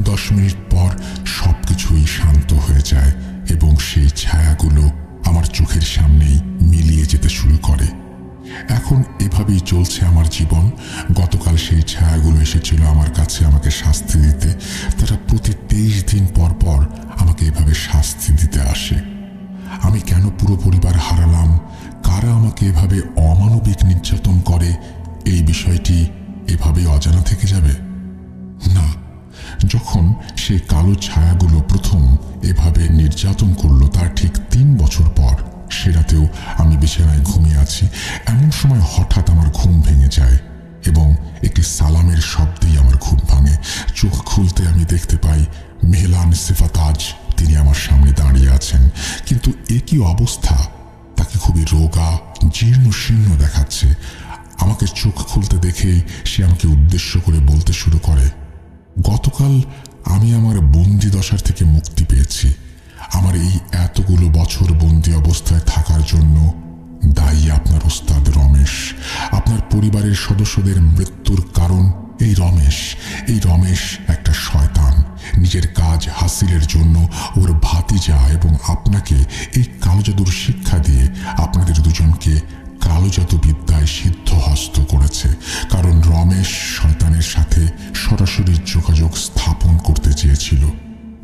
10 মিনিট পর সবকিছুই শান্ত হয়ে যায় এবং সেই ছায়াগুলো আমার চোখের সামনেই মিলিয়ে যেতে শুরু করে। এখন এভাবেই চলছে আমার জীবন। গতকাল সেই ছায়াগুলো এসেছিল আমার কাছে আমাকে শাস্তি দিতে। তারা প্রতি 23 দিন পর পর আমাকে এভাবে শাস্তি দিতে আসে। আমি কেন পুরো পরিবার হারালাম, কারা আমাকে এভাবে অমানবিক নির্যাতন করে, এই বিষয়টি এভাবেই অজানা থেকে যাবে না। যখন সেই কালো ছায়াগুলো প্রথম এভাবে নির্যাতন করলো তার ঠিক 3 বছর পর সে রাতেও আমি বিছানায় ঘুমিয়ে আছি। এমন সময় হঠাৎ আমার ঘুম ভেঙে যায় এবং একটি সালামের শব্দেই আমার ঘুম ভাঙে। চোখ খুলতে আমি দেখতে পাই মেহলান সিফাতাজ তিনি আমার সামনে দাঁড়িয়ে আছেন। কিন্তু একই অবস্থা, তাকে খুবই রোগা জীর্ণ শীর্ণ দেখাচ্ছে। আমাকে চোখ খুলতে দেখেই সে আমাকে উদ্দেশ্য করে বলতে শুরু করে, গতকাল আমি আমার বন্দি দশার থেকে মুক্তি পেয়েছি। আমার এই এতগুলো বছর বন্দি অবস্থায় থাকার জন্য দায়ী আপনার ওস্তাদ রমেশ। আপনার পরিবারের সদস্যদের মৃত্যুর কারণ এই রমেশ। এই রমেশ একটা শয়তান। নিজের কাজ হাসিলের জন্য ওর ভাতিজা এবং আপনাকে এই কালো জাদুর শিক্ষা দিয়ে আপনাদের দুজনকে কালো জাদু বিদ্যায় সিদ্ধহস্ত করেছে। কারণ রমেশ শয়তানের সাথে সরাসরি যোগাযোগ স্থাপন করতে চেয়েছিল।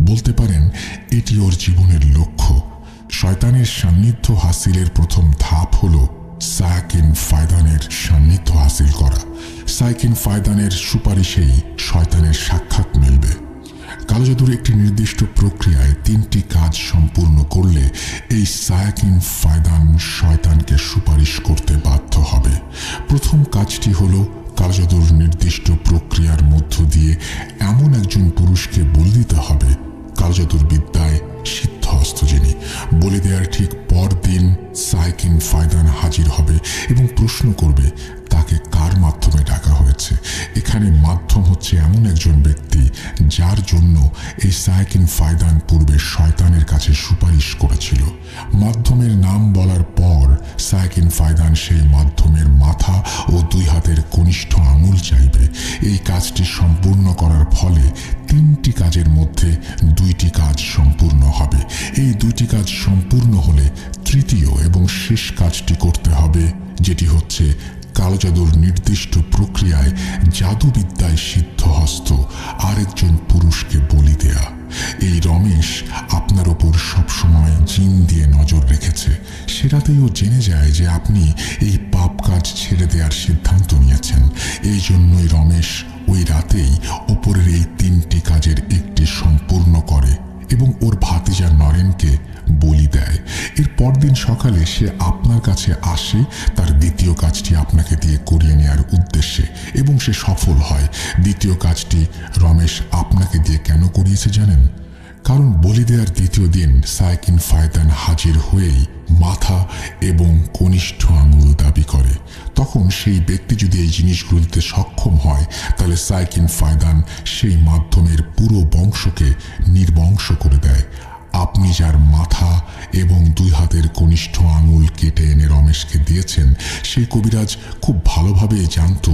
বলতে পারেন এটি ওর জীবনের লক্ষ্য। শয়তানের সান্নিধ্য হাসিলের প্রথম ধাপ হলো সায়াকিন ফায়দানের সান্নিধ্য হাসিল করা। সায়াকিন ফায়দানের সুপারিশেই শয়তানের সাক্ষাৎ মিলবে। কালো জাদুর একটি নির্দিষ্ট প্রক্রিয়ায় 3টি কাজ সম্পূর্ণ করলে এই সায়াকিন ফায়দান শয়তানকে সুপারিশ করতে বাধ্য হবে। প্রথম কাজটি হলো কালো জাদুর নির্দিষ্ট প্রক্রিয়ার মধ্য দিয়ে এমন একজন পুরুষকে বলে দিতে হবে কালো জাদুর বিদ্যায় সিদ্ধহস্ত যিনি। বলে দেওয়ার ঠিক পরদিন সায়াকিন ফায়দান হাজির হবে এবং প্রশ্ন করবে তাকে কার মাধ্যমে ডাকা হয়েছে। এখানে মাধ্যম হচ্ছে এমন একজন ব্যক্তি যার জন্য এই সায়াকিন ফায়দান পূর্বে শয়তানের কাছে সুপারিশ করেছিল। মাধ্যমের নাম বলার পর সায়াকিন ফায়দান সেই মাধ্যমের মাথা ও 2 হাতের কনিষ্ঠ আঙুল চাইবে। এই কাজটি সম্পূর্ণ করার ফলে 3টি কাজের মধ্যে 2টি কাজ সম্পূর্ণ হবে। এই 2টি কাজ সম্পূর্ণ হলে তৃতীয় এবং শেষ কাজটি করতে হবে যেটি হচ্ছে কালো জাদুর নির্দিষ্ট প্রক্রিয়ায় জাদুবিদ্যায় সিদ্ধহস্ত আরেকজন পুরুষকে বলি দেয়া। এই রমেশ আপনার ওপর সবসময় জিন দিয়ে নজর রেখেছে। সেটাতেই ও জেনে যায় যে আপনি এই পাপ কাজ ছেড়ে দেওয়ার সিদ্ধান্ত নিয়েছেন। এই জন্যই রমেশ ওই রাতেই ওপরের এই 3টি কাজের একটি সম্পূর্ণ করে এবং ওর ভাতিজা নরেনকে বলি দেয়। এর পরদিন সকালে সে আপনার কাছে আসে তার দ্বিতীয় কাজটি আপনাকে দিয়ে করিয়ে নেওয়ার উদ্দেশ্যে এবং সে সফল হয়। দ্বিতীয় কাজটি রমেশ আপনাকে দিয়ে কেন করিয়েছে জানেন? কারণ বলি দেওয়ার দ্বিতীয় দিন সাইকিন ফায়দান হাজির হয়েই মাথা এবং কনিষ্ঠ আঙুল দাবি করে। তখন সেই ব্যক্তি যদি এই জিনিসগুলো দিতে সক্ষম হয় তাহলে সাইকিন ফায়দান সেই মাধ্যমের পুরো বংশকে নির্বংশ করে দেয়। আপনি যার মাথা এবং 2 হাতের কনিষ্ঠ আঙুল কেটে এনে রমেশকে দিয়েছেন, সেই কবিরাজ খুব ভালোভাবেই জানত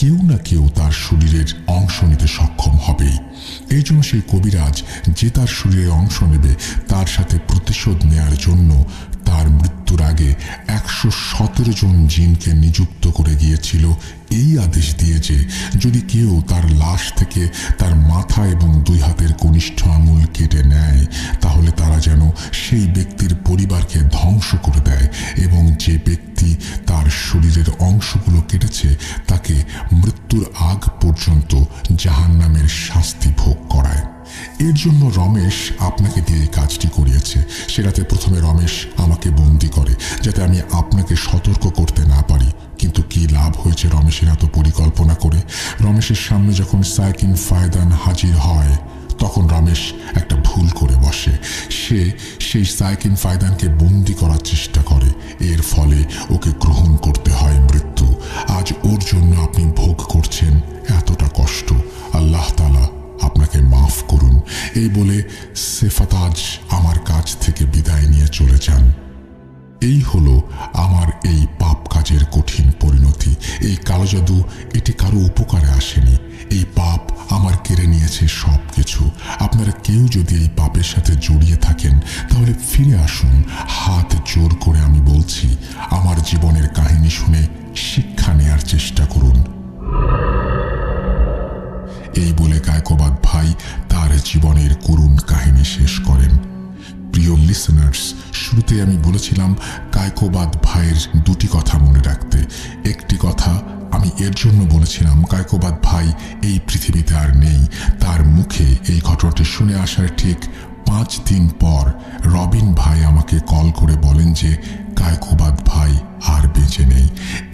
কেউ না কেউ তার শরীরের অংশ নিতে সক্ষম হবেই। এই জন্য সেই কবিরাজ যে তার শরীরে অংশ নেবে তার সাথে প্রতিশোধ নেয়ার জন্য তার মৃত্যুর আগে 117 জন জিনকে নিযুক্ত করে গিয়েছিল এই আদেশ দিয়ে যে যদি কেউ তার লাশ থেকে তার মাথা এবং 2 হাতের কনিষ্ঠ আঙুল কেটে নেয় তাহলে তারা যেন সেই ব্যক্তির পরিবারকে ধ্বংস করে দেয় এবং যে ব্যক্তি তার শরীরের অংশগুলো কেটেছে তাকে মৃত্যুর আগ পর্যন্ত জাহান্নামের শাস্তি ভোগ করায়। এর জন্য রমেশ আপনাকে দিয়ে এই কাজটি করিয়েছে। সেটাতে প্রথমে রমেশ আমাকে বন্দি করে যাতে আমি আপনাকে সতর্ক করতে না পারি। কিন্তু কি লাভ হয়েছে রমেশের এত পরিকল্পনা করে? রমেশের সামনে যখন সাইকিন ফায়দান হাজির হয় তখন রমেশ একটা ভুল করে বসে। সে সেই সাইকিন ফায়দানকে বন্দি করার চেষ্টা করে। এর ফলে ওকে গ্রহণ করতে হয় মৃত্যু। আজ ওর জন্য আপনি ভোগ করছেন এতটা কষ্ট। আল্লাহ তাআলা আপনাকে মাফ করুন। এই বলে সেফাতাজ আমার কাছ থেকে বিদায় নিয়ে চলে যান। এই হলো আমার এই পাপ কাজের কঠিন পরিণতি। এই কালো জাদু এটি কারো উপকারে আসেনি। এই পাপ আমার কেড়ে নিয়েছে সব কিছু। আপনারা কেউ যদি এই পাপের সাথে জড়িয়ে থাকেন তাহলে ফিরে আসুন। হাত জোর করে আমি বলছি, আমার জীবনের কাহিনী শুনে শিক্ষা নেয়ার চেষ্টা করুন। এই বলে কায়কোবাদ ভাই তার জীবনের করুণ কাহিনী শেষ করেন। প্রিয় লিসেনার্স, শুরুতে আমি বলেছিলাম কায়কোবাদ ভাইয়ের 2টি কথা মনে রাখতে। একটি কথা আমি এর জন্য বলেছিলাম কায়কোবাদ ভাই এই পৃথিবীতে আর নেই। তার মুখে এই ঘটনাটি শুনে আসার ঠিক 5 দিন পর রবিন ভাই আমাকে কল করে বলেন যে কায়কোবাদ ভাই আর বেঁচে নেই।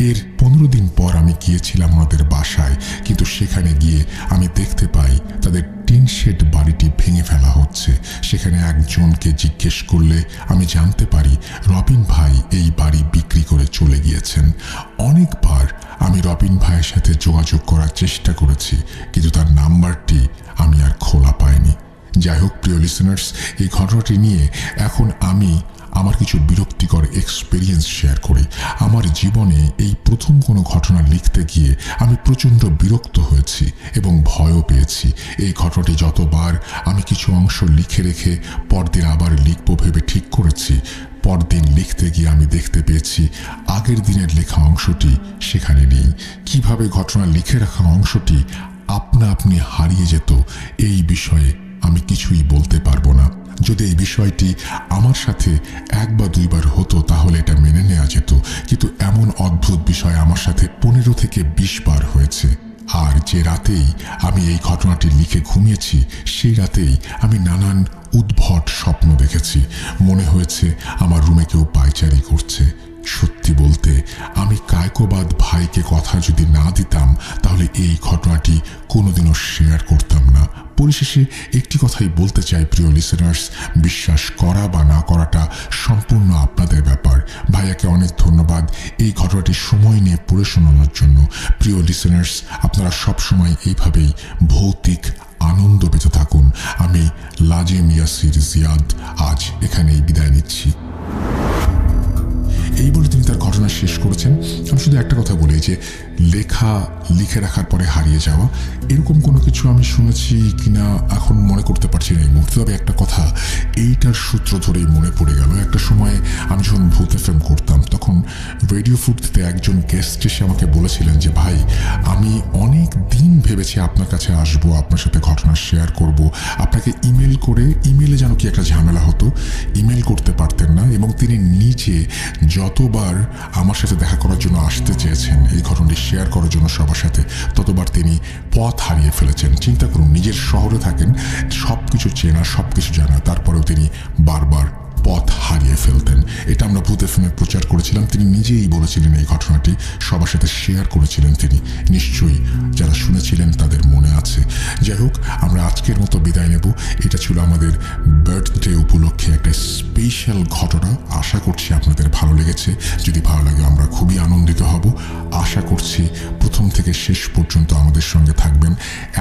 এর 15 দিন পর আমি গিয়েছিলাম আমাদের বাসায়, কিন্তু সেখানে গিয়ে আমি দেখতে পাই তাদের টিন শেড বাড়িটি ভেঙে ফেলা হচ্ছে। সেখানে একজনকে জিজ্ঞেস করলে আমি জানতে পারি রবিন ভাই এই বাড়ি বিক্রি করে চলে গিয়েছেন। অনেকবার আমি রবিন ভাইয়ের সাথে যোগাযোগ করার চেষ্টা করেছি, কিন্তু তার নাম্বারটি আমি আর খোলা পাইনি। যাই হোক প্রিয় লিসেনার্স, এই ঘটনাটি নিয়ে এখন আমি আমার কিছু বিরক্তিকর এক্সপেরিয়েন্স শেয়ার করি। আমার জীবনে এই প্রথম কোনো ঘটনা লিখতে গিয়ে আমি প্রচণ্ড বিরক্ত হয়েছি এবং ভয়ও পেয়েছি। এই ঘটনাটি যতবার আমি কিছু অংশ লিখে রেখে পরদিন আবার লিখব ভেবে ঠিক করেছি, পরদিন লিখতে গিয়ে আমি দেখতে পেয়েছি আগের দিনের লেখা অংশটি সেখানে নেই। কিভাবে ঘটনা লিখে রাখা অংশটি আপনা আপনি হারিয়ে যেত এই বিষয়ে আমি কিছুই বলতে পারবো না। যদি এই বিষয়টি আমার সাথে 1 বা 2 বার হতো তাহলে এটা মেনে নেওয়া যেত, কিন্তু এমন অদ্ভুত বিষয় আমার সাথে 15 থেকে 20 বার হয়েছে। আর যে রাতেই আমি এই ঘটনাটি লিখে ঘুমিয়েছি সেই রাতেই আমি নানান উদ্ভট স্বপ্ন দেখেছি। মনে হয়েছে আমার রুমে কেউ পায়চারি করছে। সত্যি বলতে আমি কায়কোবাদ ভাইকে কথা যদি না দিতাম তাহলে এই ঘটনাটি কোনোদিনও শেয়ার করতাম না। পরিশেষে একটি কথাই বলতে চাই প্রিয় লিসেনার্স, বিশ্বাস করা বা না করাটা সম্পূর্ণ আপনাদের ব্যাপার। ভাইয়াকে অনেক ধন্যবাদ এই ঘটনাটি সময় নিয়ে পড়ে শোনানোর জন্য। প্রিয় লিসেনার্স, আপনারা সবসময় এইভাবেই ভৌতিক আনন্দ পেতে থাকুন। আমি লাজিম ইয়াসির জিয়াদ আজ এখানেই বিদায় নিচ্ছি। এই বলে তিনি তার ঘটনা শেষ করেছেন। আমি শুধু একটা কথা বলি যে লেখা লিখে রাখার পরে হারিয়ে যাওয়া, এরকম কোনো কিছু আমি শুনেছি কিনা এখন মনে করতে পারছি না এই মুহূর্তে। তবে একটা কথা এইটার সূত্র ধরেই মনে পড়ে গেল, একটা সময় আমি যখন ভূত এফএম করতাম তখন রেডিও ফুর্তিতে একজন গেস্ট এসে আমাকে বলেছিলেন যে ভাই, আমি অনেক দিন ভেবেছি আপনার কাছে আসবো, আপনার সাথে ঘটনা শেয়ার করব, আপনাকে ইমেল করে, ইমেলে যেন কি একটা ঝামেলা হতো, ইমেল করতে পারতেন না, এবং তিনি নিজে যতবার আমার সাথে দেখা করার জন্য আসতে চেয়েছেন, এই ঘটনাটি শেয়ার করার জন্য সবার সাথে, ততবার তিনি পথ হারিয়ে ফেলেছেন। চিন্তা করুন, নিজের শহরে থাকেন, সব কিছু চেনা, সব কিছু জানা, তারপরেও তিনি বারবার পথ হারিয়ে ফেলতেন। এটা আমরা ভূত এফএমে প্রচার করেছিলাম, তিনি নিজেই বলেছিলেন এই ঘটনাটি, সবার সাথে শেয়ার করেছিলেন তিনি, নিশ্চয়ই যারা শুনেছিলেন তাদের মনে আছে। যাই হোক, আমরা আজকের মতো বিদায় নেব। এটা ছিল আমাদের বার্থডে উপলক্ষে একটা স্পেশাল ঘটনা। আশা করছি আপনাদের ভালো লেগেছে। যদি ভালো লাগে আমরা খুবই আনন্দিত হব। আশা করছি প্রথম থেকে শেষ পর্যন্ত আমাদের সঙ্গে থাকবেন,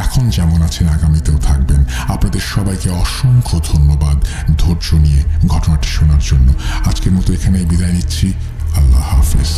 এখন যেমন আছেন আগামীতেও থাকবেন। আপনাদের সবাইকে অসংখ্য ধন্যবাদ ধৈর্য নিয়ে ঘটনাটি শোনার জন্য। আজকের মতো এখানেই বিদায় নিচ্ছি। আল্লাহ হাফেজ।